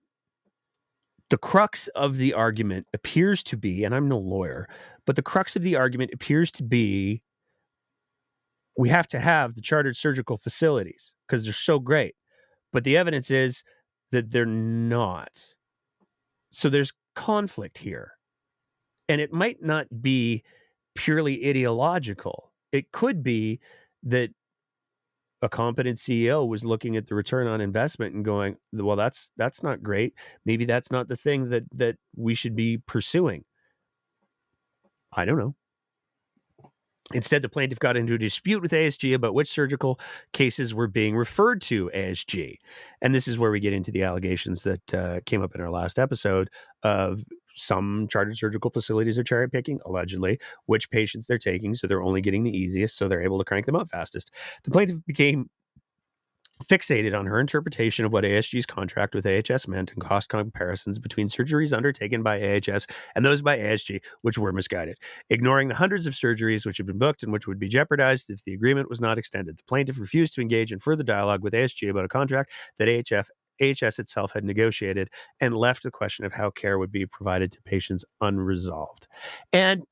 the crux of the argument appears to be, and I'm no lawyer, but the crux of the argument appears to be we have to have the chartered surgical facilities because they're so great. But the evidence is that they're not. So there's conflict here. And it might not be purely ideological. It could be that a competent CEO was looking at the return on investment and going, well, that's not great. Maybe that's not the thing that we should be pursuing. I don't know. Instead, the plaintiff got into a dispute with ASG about which surgical cases were being referred to ASG. And this is where we get into the allegations that came up in our last episode of some chartered surgical facilities are cherry picking, allegedly, which patients they're taking. So they're only getting the easiest. So they're able to crank them out fastest. The plaintiff became fixated on her interpretation of what ASG's contract with AHS meant and cost comparisons between surgeries undertaken by AHS and those by ASG, which were misguided, ignoring the hundreds of surgeries which had been booked and which would be jeopardized if the agreement was not extended. The plaintiff refused to engage in further dialogue with ASG about a contract that AHS itself had negotiated and left the question of how care would be provided to patients unresolved. And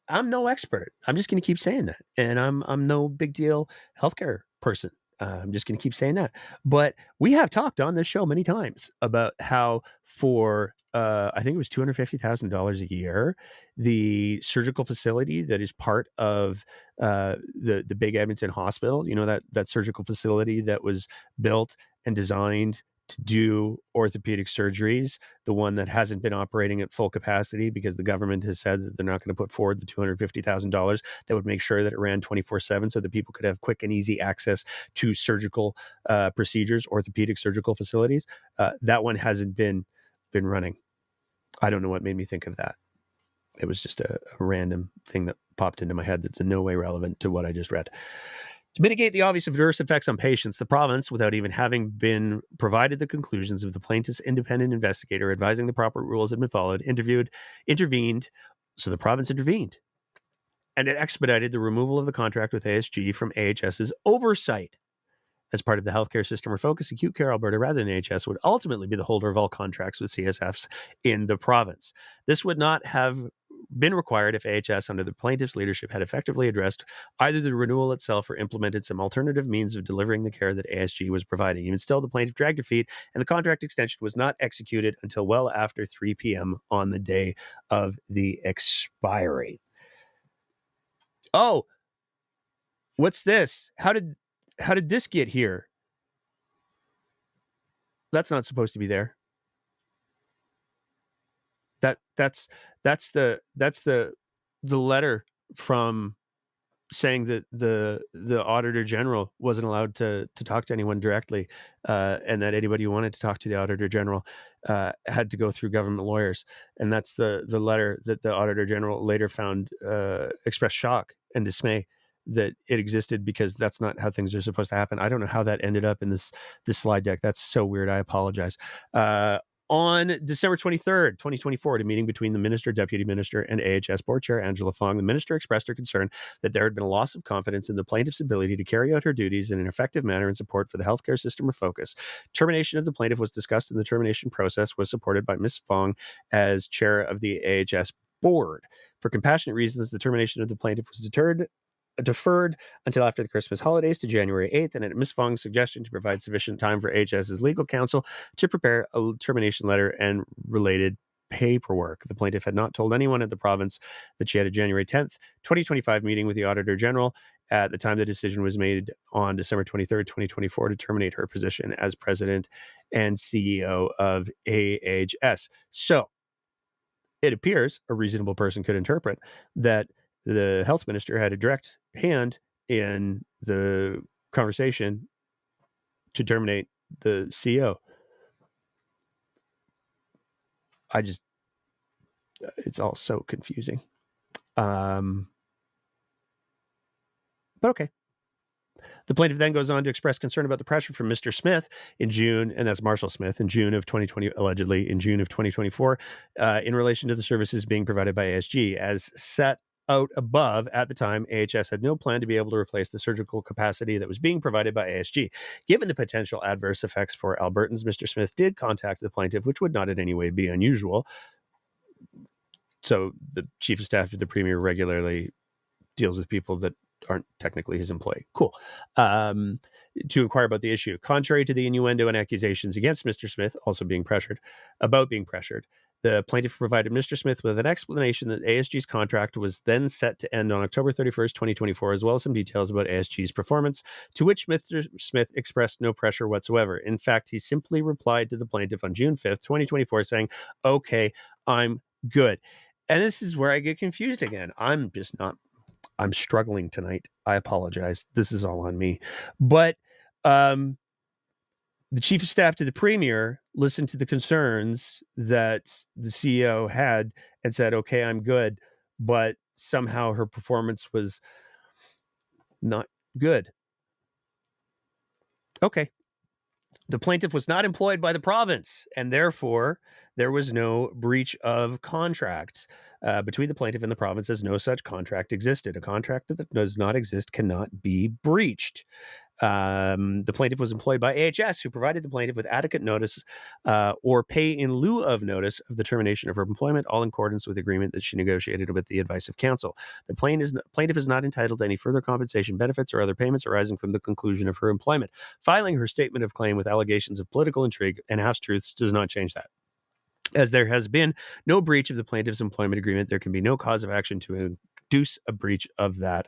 I'm no expert. I'm just going to keep saying that. And I'm no big deal healthcare person. I'm just going to keep saying that. But we have talked on this show many times about how for, I think it was $250,000 a year, the surgical facility that is part of the big Edmonton hospital, you know, that surgical facility that was built and designed to do orthopedic surgeries, the one that hasn't been operating at full capacity because the government has said that they're not going to put forward the $250,000 that would make sure that it ran 24/7 so that people could have quick and easy access to surgical procedures, orthopedic surgical facilities. That one hasn't been running. I don't know what made me think of that. It was just a random thing that popped into my head that's in no way relevant to what I just read. To mitigate the obvious adverse effects on patients, the province, without even having been provided the conclusions of the plaintiff's independent investigator advising the proper rules had been followed, intervened. So the province intervened. And it expedited the removal of the contract with ASG from AHS's oversight. As part of the healthcare system refocus, Acute Care Alberta, rather than AHS, would ultimately be the holder of all contracts with CSFs in the province. This would not have been required if AHS, under the plaintiff's leadership, had effectively addressed either the renewal itself or implemented some alternative means of delivering the care that ASG was providing. Even still, the plaintiff dragged her feet, and the contract extension was not executed until well after 3 p.m. on the day of the expiry. Oh, what's this? How did this get here? That's not supposed to be there. That's the letter from saying that the Auditor General wasn't allowed to talk to anyone directly, and that anybody who wanted to talk to the Auditor General had to go through government lawyers. And that's the letter that the Auditor General later found expressed shock and dismay that it existed, because that's not how things are supposed to happen. I don't know how that ended up in this slide deck. That's so weird. I apologize. On December 23rd, 2024, at a meeting between the Minister, Deputy Minister, and AHS Board Chair Angela Fong, the Minister expressed her concern that there had been a loss of confidence in the plaintiff's ability to carry out her duties in an effective manner in support for the healthcare system refocus. Termination of the plaintiff was discussed, and the termination process was supported by Ms. Fong as chair of the AHS Board. For compassionate reasons, the termination of the plaintiff was deferred until after the Christmas holidays to January 8th, and at Ms. Fong's suggestion to provide sufficient time for AHS's legal counsel to prepare a termination letter and related paperwork. The plaintiff had not told anyone at the province that she had a January 10th, 2025 meeting with the Auditor General at the time the decision was made on December 23rd, 2024 to terminate her position as President and CEO of AHS. So it appears a reasonable person could interpret that the health minister had a direct hand in the conversation to terminate the CEO. It's all so confusing. But okay, The plaintiff then goes on to express concern about the pressure from Mr. Smith in June, and that's Marshall Smith, in June of 2020, allegedly in June of 2024, in relation to the services being provided by ASG. As set out above, at the time, AHS had no plan to be able to replace the surgical capacity that was being provided by ASG. Given the potential adverse effects for Albertans, Mr. Smith did contact the plaintiff, which would not in any way be unusual. So the chief of staff to the premier regularly deals with people that aren't technically his employee. Cool. To inquire about the issue. Contrary to the innuendo and accusations against Mr. Smith, also being pressured, the plaintiff provided Mr. Smith with an explanation that ASG's contract was then set to end on October 31st, 2024, as well as some details about ASG's performance, to which Mr. Smith expressed no pressure whatsoever. In fact, he simply replied to the plaintiff on June 5th, 2024, saying, "Okay, I'm good." And this is where I get confused again. I'm struggling tonight. I apologize. This is all on me. But the chief of staff to the premier listened to the concerns that the CEO had and said, "Okay, I'm good," but somehow her performance was not good. Okay. The plaintiff was not employed by the province, and therefore there was no breach of contract between the plaintiff and the province, as no such contract existed. A contract that does not exist cannot be breached. The plaintiff was employed by AHS, who provided the plaintiff with adequate notice or pay in lieu of notice of the termination of her employment, all in accordance with the agreement that she negotiated with the advice of counsel. The plaintiff is not entitled to any further compensation, benefits, or other payments arising from the conclusion of her employment. Filing her statement of claim with allegations of political intrigue and half-truths does not change that. As there has been no breach of the plaintiff's employment agreement, there can be no cause of action to induce a breach of that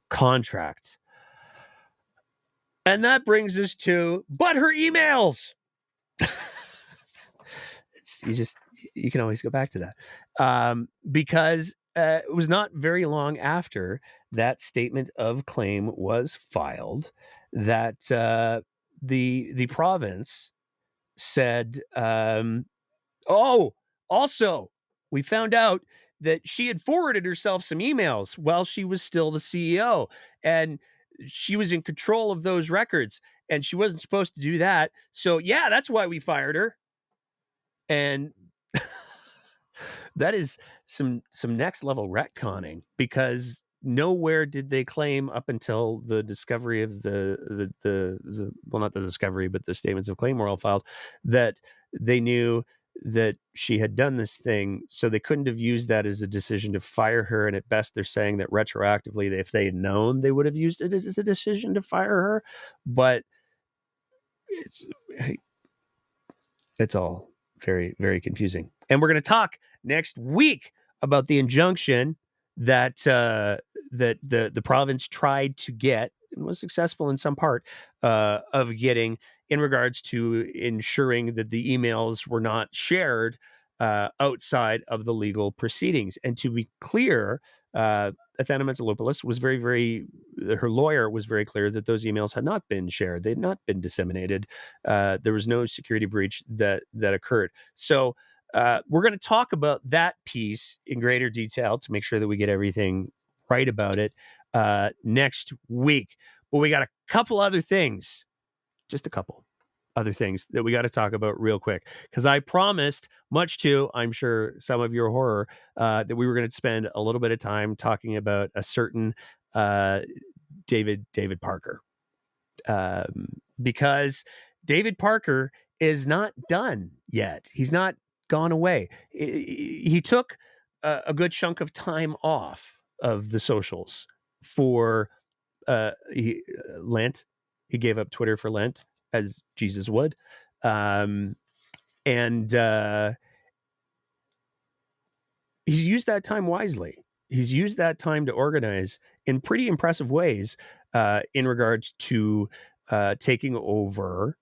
contract. And that brings us to, but her emails. You can always go back to that. Because it was not very long after that statement of claim was filed that the province said, also, we found out that she had forwarded herself some emails while she was still the CEO, and she was in control of those records, and she wasn't supposed to do that. So yeah, that's why we fired her. And that is some next level retconning, because nowhere did they claim up until the discovery of the well, not the discovery, but the statements of claim were all filed, that they knew that she had done this thing, so they couldn't have used that as a decision to fire her. And at best, they're saying that retroactively, if they had known, they would have used it as a decision to fire her. But it's all very, very confusing. And we're going to talk next week about the injunction that that the province tried to get and was successful in some part of getting, in regards to ensuring that the emails were not shared outside of the legal proceedings. And to be clear, Athena Metsalopoulos was her lawyer was very clear that those emails had not been shared. They had not been disseminated. There was no security breach that occurred. So we're going to talk about that piece in greater detail to make sure that we get everything right about it next week. But we got a couple other things, just a couple other things that we got to talk about real quick, because I promised, much to, I'm sure, some of your horror, that we were going to spend a little bit of time talking about a certain David Parker, because David Parker is not done yet. He's not gone away. He took a good chunk of time off of the socials for Lent. He gave up Twitter for Lent, as Jesus would. And he's used that time wisely. He's used that time to organize in pretty impressive ways in regards to taking over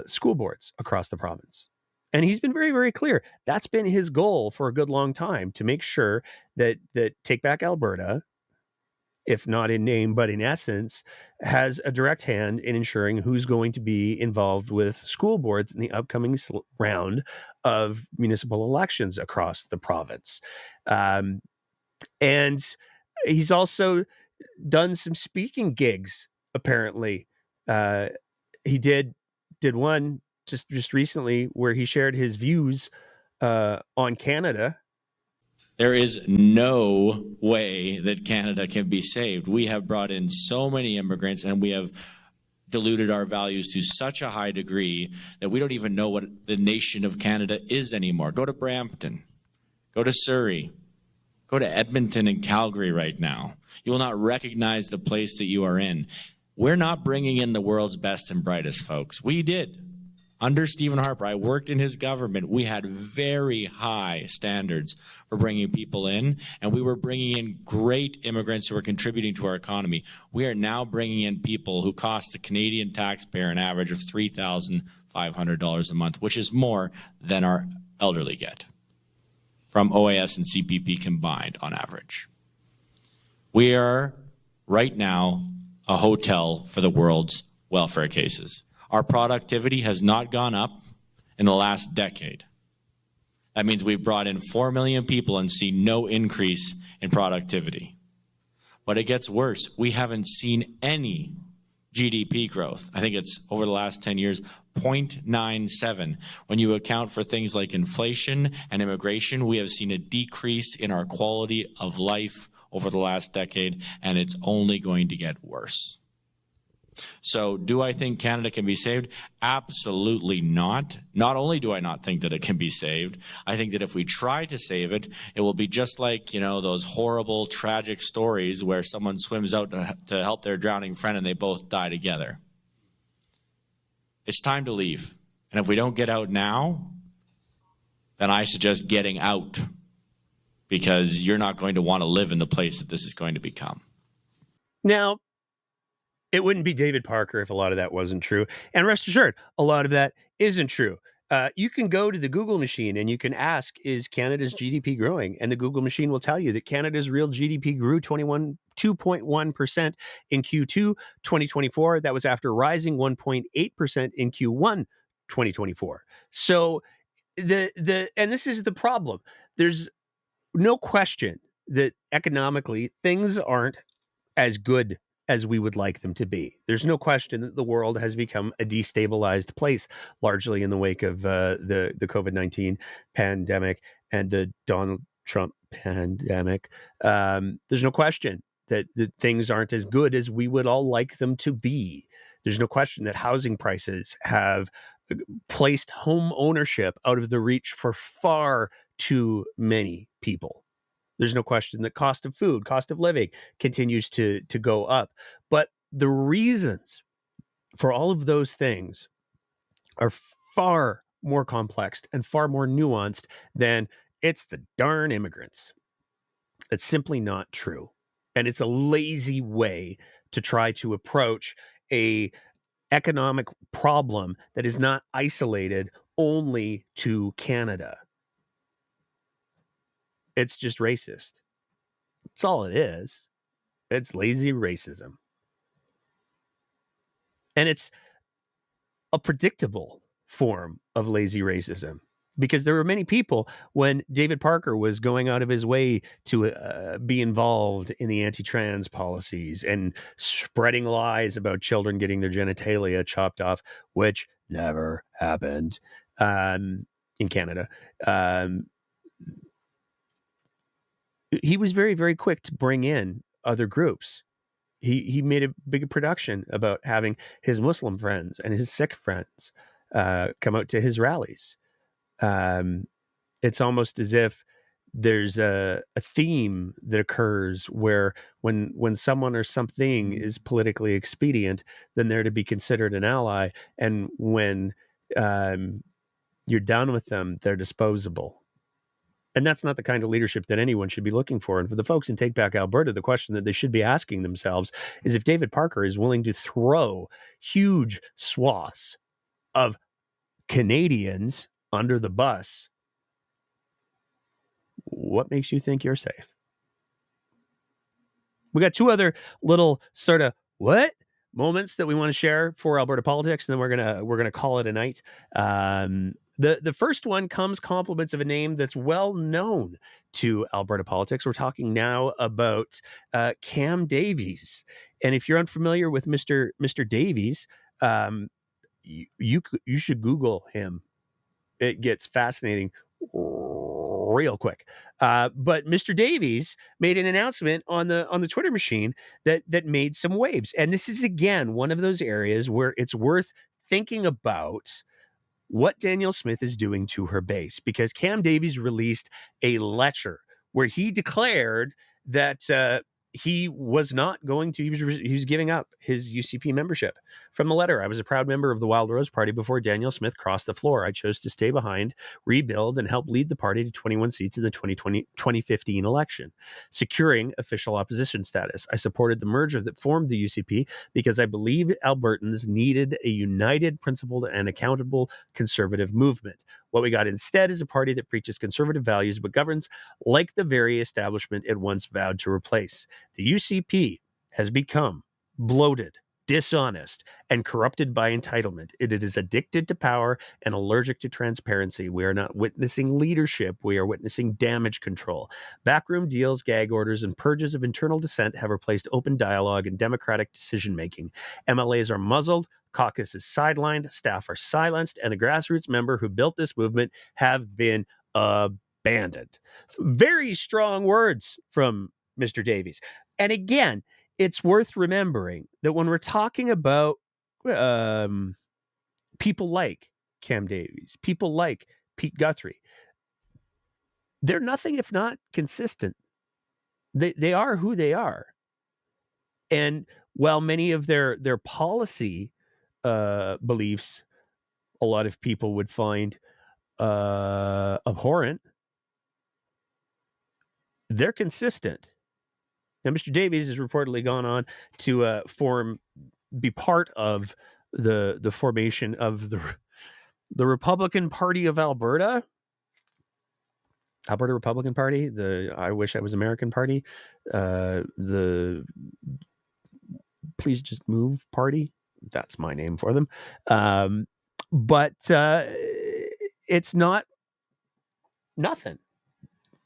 school boards across the province. And he's been very, very clear. That's been his goal for a good long time, to make sure that Take Back Alberta, if not in name, but in essence, has a direct hand in ensuring who's going to be involved with school boards in the upcoming round of municipal elections across the province. And he's also done some speaking gigs apparently. He did one just recently where he shared his views on Canada. There is no way that Canada can be saved. We have brought in so many immigrants, and we have diluted our values to such a high degree that we don't even know what the nation of Canada is anymore. Go to Brampton, go to Surrey, go to Edmonton and Calgary right now. You will not recognize the place that you are in. We're not bringing in the world's best and brightest, folks. We did. Under Stephen Harper, I worked in his government. We had very high standards for bringing people in, and we were bringing in great immigrants who are contributing to our economy. We are now bringing in people who cost the Canadian taxpayer an average of $3,500 a month, which is more than our elderly get from OAS and CPP combined on average. We are right now a hotel for the world's welfare cases. Our productivity has not gone up in the last decade. That means we've brought in 4 million people and see no increase in productivity. But it gets worse. We haven't seen any GDP growth. I think it's over the last 10 years, 0.97. When you account for things like inflation and immigration, we have seen a decrease in our quality of life over the last decade, and it's only going to get worse. So do I think Canada can be saved? Absolutely not. Not only do I not think that it can be saved, I think that if we try to save it, it will be just like, those horrible, tragic stories where someone swims out to help their drowning friend and they both die together. It's time to leave. And if we don't get out now, then I suggest getting out, because you're not going to want to live in the place that this is going to become. Now, it wouldn't be David Parker if a lot of that wasn't true. And rest assured, a lot of that isn't true. You can go to the Google machine and you can ask, is Canada's GDP growing? And the Google machine will tell you that Canada's real GDP grew 2.1% in Q2 2024. That was after rising 1.8% in Q1 2024. So and this is the problem. There's no question that economically things aren't as good as we would like them to be. There's no question that the world has become a destabilized place, largely in the wake of the COVID-19 pandemic and the Donald Trump pandemic. There's no question that things aren't as good as we would all like them to be. There's no question that housing prices have placed home ownership out of the reach for far too many people. There's no question that cost of food, cost of living continues to go up. But the reasons for all of those things are far more complex and far more nuanced than it's the darn immigrants. It's simply not true. And it's a lazy way to try to approach a economic problem that is not isolated only to Canada. It's just racist. That's all it is. It's lazy racism. And it's a predictable form of lazy racism, because there were many people when David Parker was going out of his way to be involved in the anti-trans policies and spreading lies about children getting their genitalia chopped off, which never happened in Canada. He was very, very quick to bring in other groups. He made a big production about having his Muslim friends and his Sikh friends come out to his rallies. It's almost as if there's a theme that occurs where when someone or something is politically expedient, then they're to be considered an ally. And when you're done with them, they're disposable. And that's not the kind of leadership that anyone should be looking for. And for the folks in Take Back Alberta, the question that they should be asking themselves is if David Parker is willing to throw huge swaths of Canadians under the bus, what makes you think you're safe? We got two other little sort of what moments that we want to share for Alberta politics, and then we're gonna call it a night. The first one comes compliments of a name that's well known to Alberta politics. We're talking now about Cam Davies, and if you're unfamiliar with Mr. Davies, you should Google him. It gets fascinating real quick. But Mr. Davies made an announcement on the Twitter machine that made some waves. And this is again one of those areas where it's worth thinking about what Danielle Smith is doing to her base, because Cam Davies released a letter where he declared that he was not going to, he was giving up his UCP membership. From the letter, I was a proud member of the Wild Rose Party before Danielle Smith crossed the floor. I chose to stay behind, rebuild, and help lead the party to 21 seats in the 2015 election, securing official opposition status. I supported the merger that formed the UCP because I believed Albertans needed a united, principled, and accountable conservative movement. What we got instead is a party that preaches conservative values but governs like the very establishment it once vowed to replace. The UCP has become bloated, dishonest, and corrupted by entitlement. It is addicted to power and allergic to transparency. We are not witnessing leadership. We are witnessing damage control. Backroom deals, gag orders, and purges of internal dissent have replaced open dialogue and democratic decision-making. MLAs are muzzled, caucus is sidelined, staff are silenced, and the grassroots member who built this movement have been abandoned. Some very strong words from Mr. Davies. And again, it's worth remembering that when we're talking about people like Cam Davies, people like Pete Guthrie, they're nothing if not consistent. They are who they are. And while many of their policy beliefs, a lot of people would find abhorrent, they're consistent. Now, Mr. Davies has reportedly gone on to be part of the formation of the Republican Party of Alberta, Alberta Republican Party, the I Wish I Was American Party, the Please Just Move Party. That's my name for them. But it's not nothing.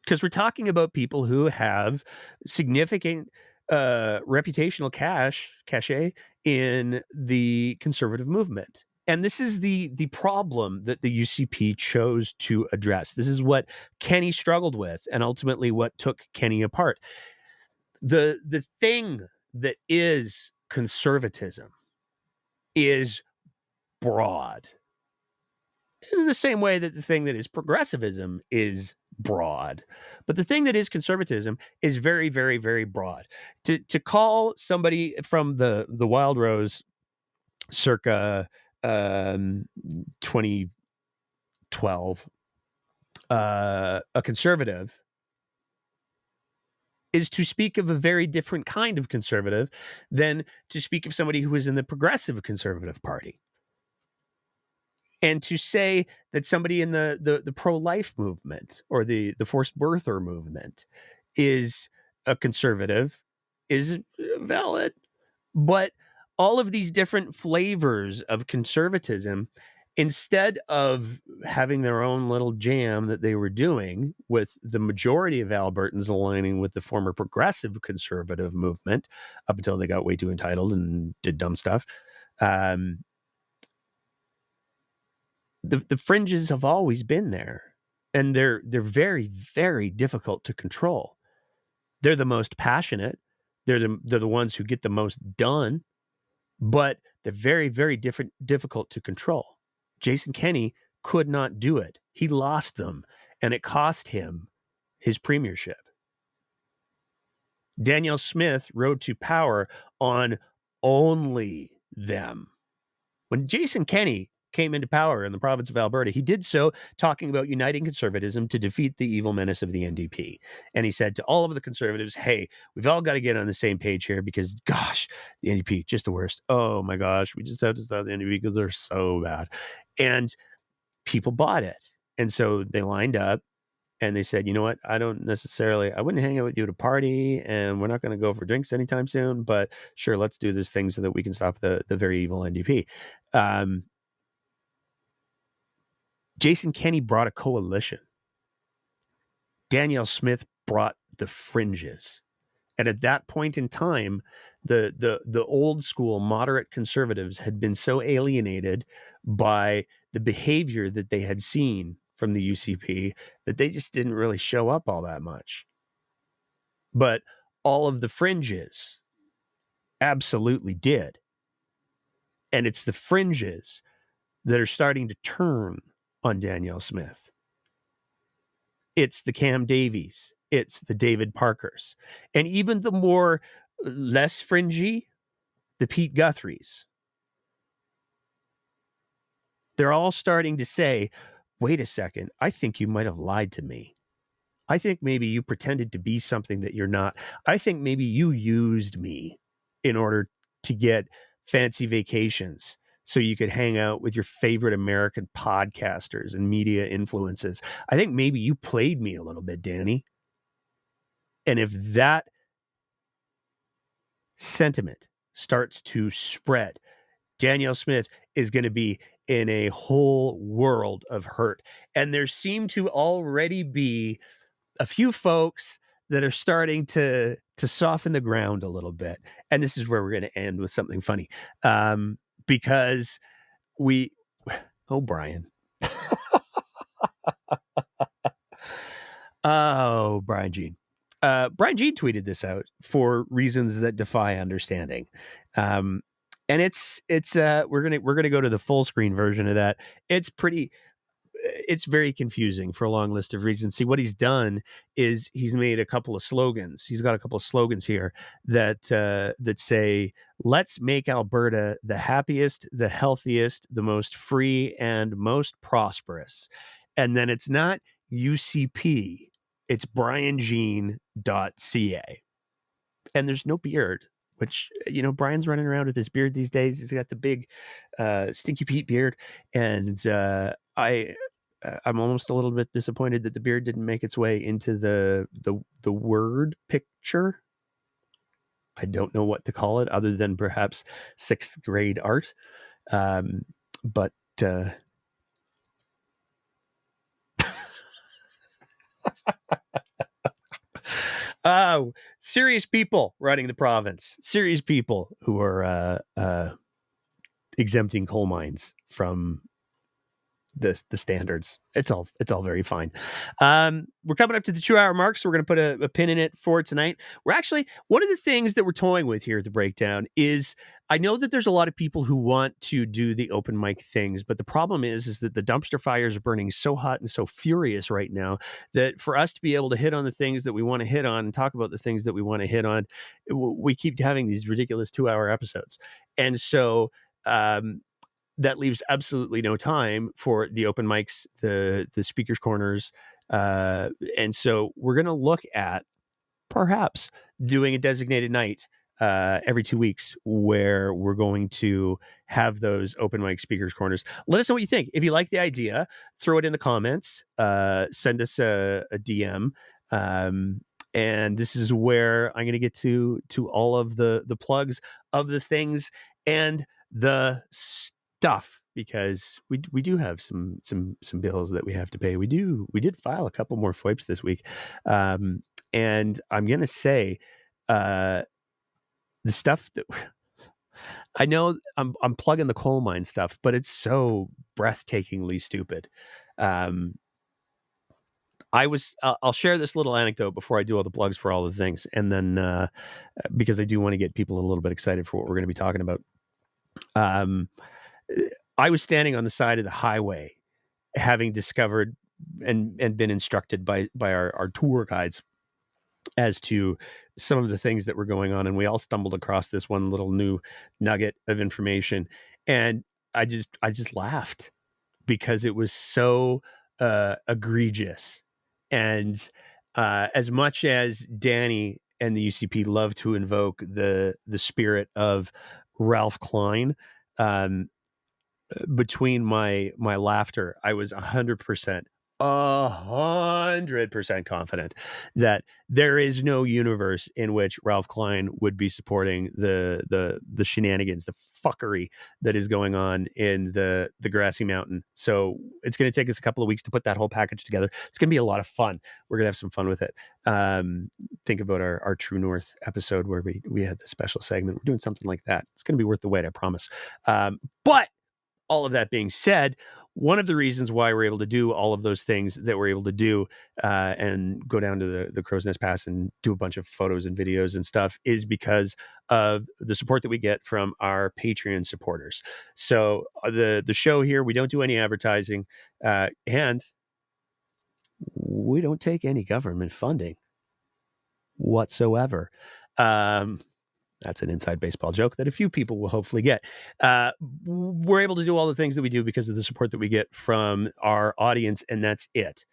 Because we're talking about people who have significant reputational cachet in the conservative movement. And this is the problem that the UCP chose to address. This is what Kenny struggled with, and ultimately what took Kenny apart. The thing that is conservatism is broad. In the same way that the thing that is progressivism is broad. But the thing that is conservatism is very, very, very broad. To call somebody from the Wild Rose circa 2012 a conservative is to speak of a very different kind of conservative than to speak of somebody who was in the progressive conservative party. And to say that somebody in the pro-life movement or the forced birther movement is a conservative is valid. But all of these different flavors of conservatism, instead of having their own little jam that they were doing with the majority of Albertans aligning with the former progressive conservative movement up until they got way too entitled and did dumb stuff, the fringes have always been there, and they're very, very difficult to control. They're the most passionate. They're the ones who get the most done, but they're very, very difficult to control. Jason Kenney could not do it. He lost them, and it cost him his premiership. Danielle Smith rode to power on only them. When Jason Kenney came into power in the province of Alberta, he did so talking about uniting conservatism to defeat the evil menace of the NDP. And he said to all of the conservatives, hey, we've all got to get on the same page here because, gosh, the NDP, just the worst. Oh my gosh, we just have to stop the NDP because they're so bad. And people bought it. And so they lined up And they said, you know what, I wouldn't hang out with you at a party, and we're not going to go for drinks anytime soon, but sure, let's do this thing so that we can stop the very evil NDP. Jason Kenney brought a coalition. Danielle Smith brought the fringes. And at that point in time, the old school moderate conservatives had been so alienated by the behavior that they had seen from the UCP that they just didn't really show up all that much. But all of the fringes absolutely did. And it's the fringes that are starting to turn on Danielle Smith. It's the Cam Davies. It's the David Parkers. And even the more less fringy, the Pete Guthries. They're all starting to say, wait a second, I think you might have lied to me. I think maybe you pretended to be something that you're not. I think maybe you used me in order to get fancy vacations so you could hang out with your favorite American podcasters and media influences. I think maybe you played me a little bit, Danny. And if that sentiment starts to spread, Danielle Smith is going to be in a whole world of hurt. And there seem to already be a few folks that are starting to soften the ground a little bit. And this is where we're going to end with something funny. Because Brian. Oh, Brian Jean. Brian Jean tweeted this out for reasons that defy understanding. And it's we're gonna go to the full screen version of that. It's very confusing for a long list of reasons. See, what he's done is he's made a couple of slogans. He's got a couple of slogans here that say, let's make Alberta the happiest, the healthiest, the most free, and most prosperous. And then it's not UCP, it's brianjean.ca. And there's no beard, which, Brian's running around with his beard these days. He's got the big Stinky Pete beard. And I'm almost a little bit disappointed that the beard didn't make its way into the word picture. I don't know what to call it other than perhaps 6th grade art. But serious people running the province, serious people who are exempting coal mines from the standards. It's all very fine. We're coming up to the 2-hour mark, so we're going to put a pin in it for tonight. We're actually, one of the things that we're toying with here at the breakdown is, I know that there's a lot of people who want to do the open mic things, but the problem is that the dumpster fires are burning so hot and so furious right now that for us to be able to hit on the things that we want to hit on and talk about the things that we want to hit on, we keep having these ridiculous 2-hour episodes. And so, that leaves absolutely no time for the open mics, the speakers corners. And so we're going to look at perhaps doing a designated night every 2 weeks where we're going to have those open mic speakers corners. Let us know what you think. If you like the idea, throw it in the comments, send us a DM. And this is where I'm going to get to all of the plugs of the things and the stuff, because we do have some bills that we have to pay. We did file a couple more FOIPs this week, and I'm gonna say the stuff that I know I'm plugging the coal mine stuff, but it's so breathtakingly stupid. I'll share this little anecdote before I do all the plugs for all the things, and then because I do want to get people a little bit excited for what we're going to be talking about. I was standing on the side of the highway, having discovered and been instructed by our tour guides as to some of the things that were going on. And we all stumbled across this one little new nugget of information. And I just laughed because it was so egregious. And as much as Danny and the UCP love to invoke the spirit of Ralph Klein, between my laughter, I was 100% 100% confident that there is no universe in which Ralph Klein would be supporting the shenanigans, the fuckery that is going on in the Grassy Mountain. So it's going to take us a couple of weeks to put that whole package together. It's going to be a lot of fun. We're going to have some fun with it. Think about our True North episode where we had the special segment. We're doing something like that. It's going to be worth the wait, I promise. But all of that being said, one of the reasons why we're able to do all of those things that we're able to do and go down to the Crow's Nest Pass and do a bunch of photos and videos and stuff is because of the support that we get from our Patreon supporters. So the show here, we don't do any advertising and we don't take any government funding whatsoever. That's an inside baseball joke that a few people will hopefully get. We're able to do all the things that we do because of the support that we get from our audience, and that's it.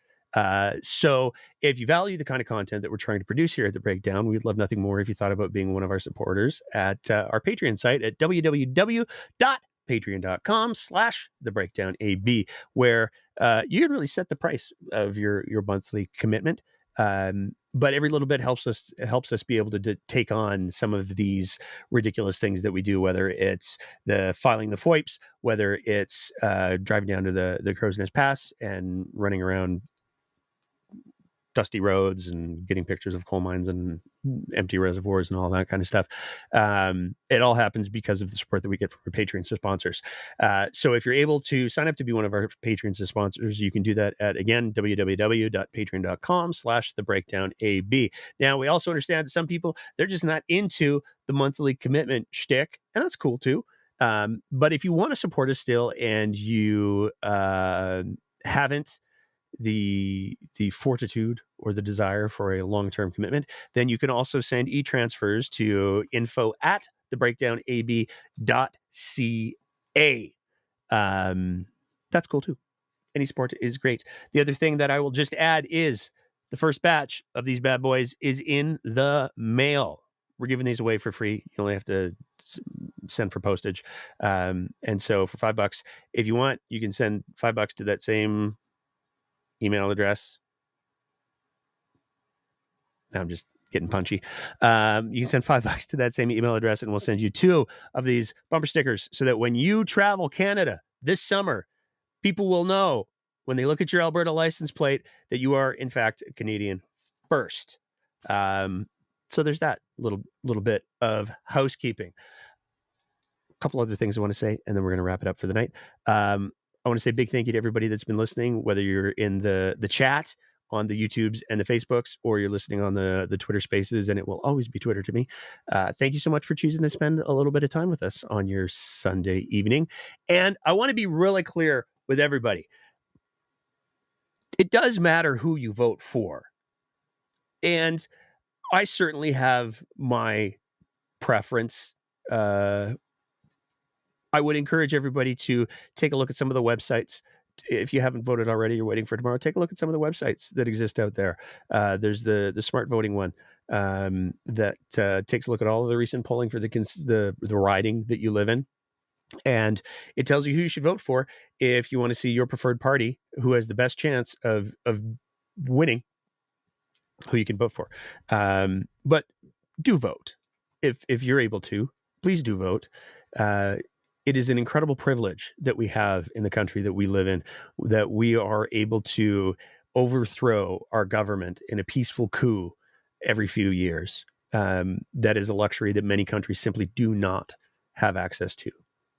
So if you value the kind of content that we're trying to produce here at The Breakdown, we'd love nothing more if you thought about being one of our supporters at our Patreon site at www.patreon.com/thebreakdownab, where you can really set the price of your monthly commitment. But every little bit helps us be able to take on some of these ridiculous things that we do, whether it's the filing the FOIPs, whether it's driving down to the Crow's Nest Pass and running around dusty roads and getting pictures of coal mines and empty reservoirs and all that kind of stuff. It all happens because of the support that we get from our Patreon sponsors. So if you're able to sign up to be one of our Patreon sponsors, you can do that at, again, www.patreon.com/thebreakdownab. Now, we also understand that some people, they're just not into the monthly commitment shtick, and that's cool too. But if you want to support us still and you haven't the fortitude or the desire for a long-term commitment, then you can also send e-transfers to info@thebreakdownab.ca. That's cool too. Any support is great. The other thing that I will just add is the first batch of these bad boys is in the mail. We're giving these away for free. You only have to send for postage. And so for $5, if you want, you can send $5 to that same email address. I'm just getting punchy. You can send $5 to that same email address and we'll send you 2 of these bumper stickers so that when you travel Canada this summer, people will know when they look at your Alberta license plate that you are in fact a Canadian first. So there's that little bit of housekeeping. A couple other things I want to say, and then we're going to wrap it up for the night. I want to say a big thank you to everybody that's been listening, whether you're in the chat on the YouTubes and the Facebooks, or you're listening on the Twitter Spaces, and it will always be Twitter to me. Thank you so much for choosing to spend a little bit of time with us on your Sunday evening. And I want to be really clear with everybody. It does matter who you vote for. And I certainly have my preference. I would encourage everybody to take a look at some of the websites. If you haven't voted already, you're waiting for tomorrow, take a look at some of the websites that exist out there. There's the smart voting one that takes a look at all of the recent polling for the riding that you live in. And it tells you who you should vote for if you want to see your preferred party who has the best chance of winning, who you can vote for. But do vote. If you're able to, please do vote. It is an incredible privilege that we have in the country that we live in, that we are able to overthrow our government in a peaceful coup every few years. That is a luxury that many countries simply do not have access to.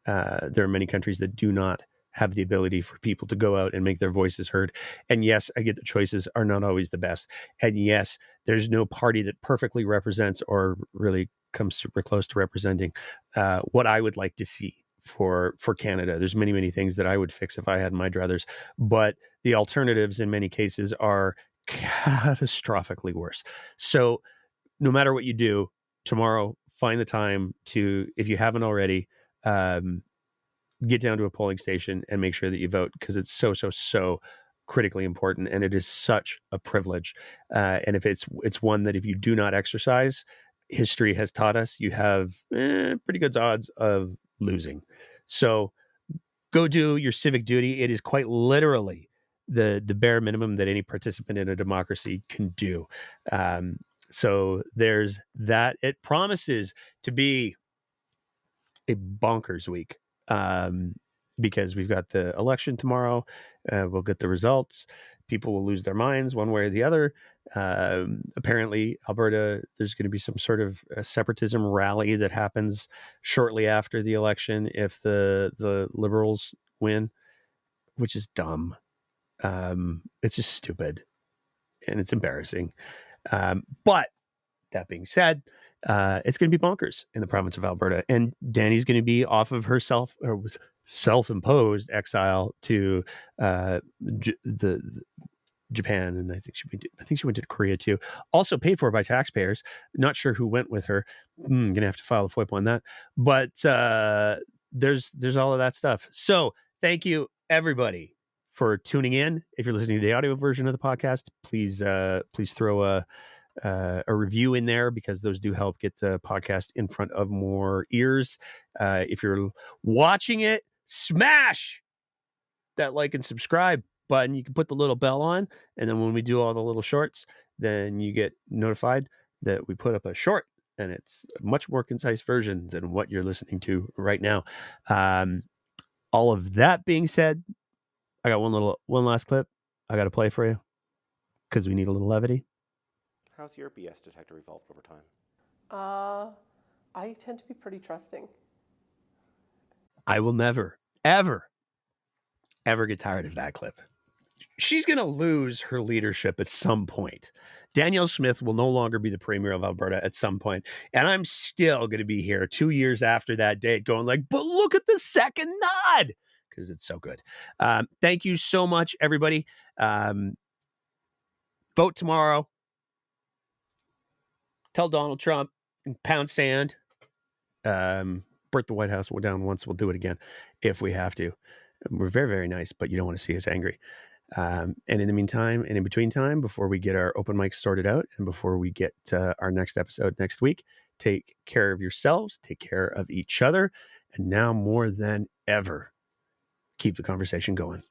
There are many countries that do not have the ability for people to go out and make their voices heard. And yes, I get the choices are not always the best. And yes, there's no party that perfectly represents or really comes super close to representing what I would like to see for Canada. There's many things that I would fix if I had my druthers, but the alternatives in many cases are catastrophically worse. So no matter what you do tomorrow, find the time to, if you haven't already, get down to a polling station and make sure that you vote, because it's so critically important, and it is such a privilege. And if it's one that if you do not exercise, history has taught us you have pretty good odds of losing. So go do your civic duty. It is quite literally the bare minimum that any participant in a democracy can do. So there's that. It promises to be a bonkers week, because we've got the election tomorrow. We'll get the results. People will lose their minds one way or the other. Apparently, Alberta, there's going to be some sort of separatism rally that happens shortly after the election if the Liberals win, which is dumb. It's just stupid and it's embarrassing. But that being said, it's going to be bonkers in the province of Alberta, and Danny's going to be off of her self-imposed exile to the Japan, and I think she went to Korea too. Also paid for by taxpayers. Not sure who went with her. Gonna have to file a FOIP on that. But there's all of that stuff. So thank you everybody for tuning in. If you're listening to the audio version of the podcast, please throw a review in there, because those do help get the podcast in front of more ears. If you're watching it, smash that like and subscribe button. You can put the little bell on, and then when we do all the little shorts, then you get notified that we put up a short, and it's a much more concise version than what you're listening to right now. All of that being said, I got one last clip I got to play for you, because we need a little levity. How's your BS detector evolved over time? I tend to be pretty trusting. I will never, ever get tired of that clip. She's going to lose her leadership at some point. Danielle Smith will no longer be the premier of Alberta at some point. And I'm still going to be here 2 years after that date going like, but look at the second nod, because it's so good. Thank you so much, everybody. Vote tomorrow. Tell Donald Trump, pound sand. Burnt the White House down once. We'll do it again if we have to. We're very, very nice, but you don't want to see us angry. And in the meantime, and in between time, before we get our open mics sorted out, and before we get our next episode next week, take care of yourselves, take care of each other, and now more than ever, keep the conversation going.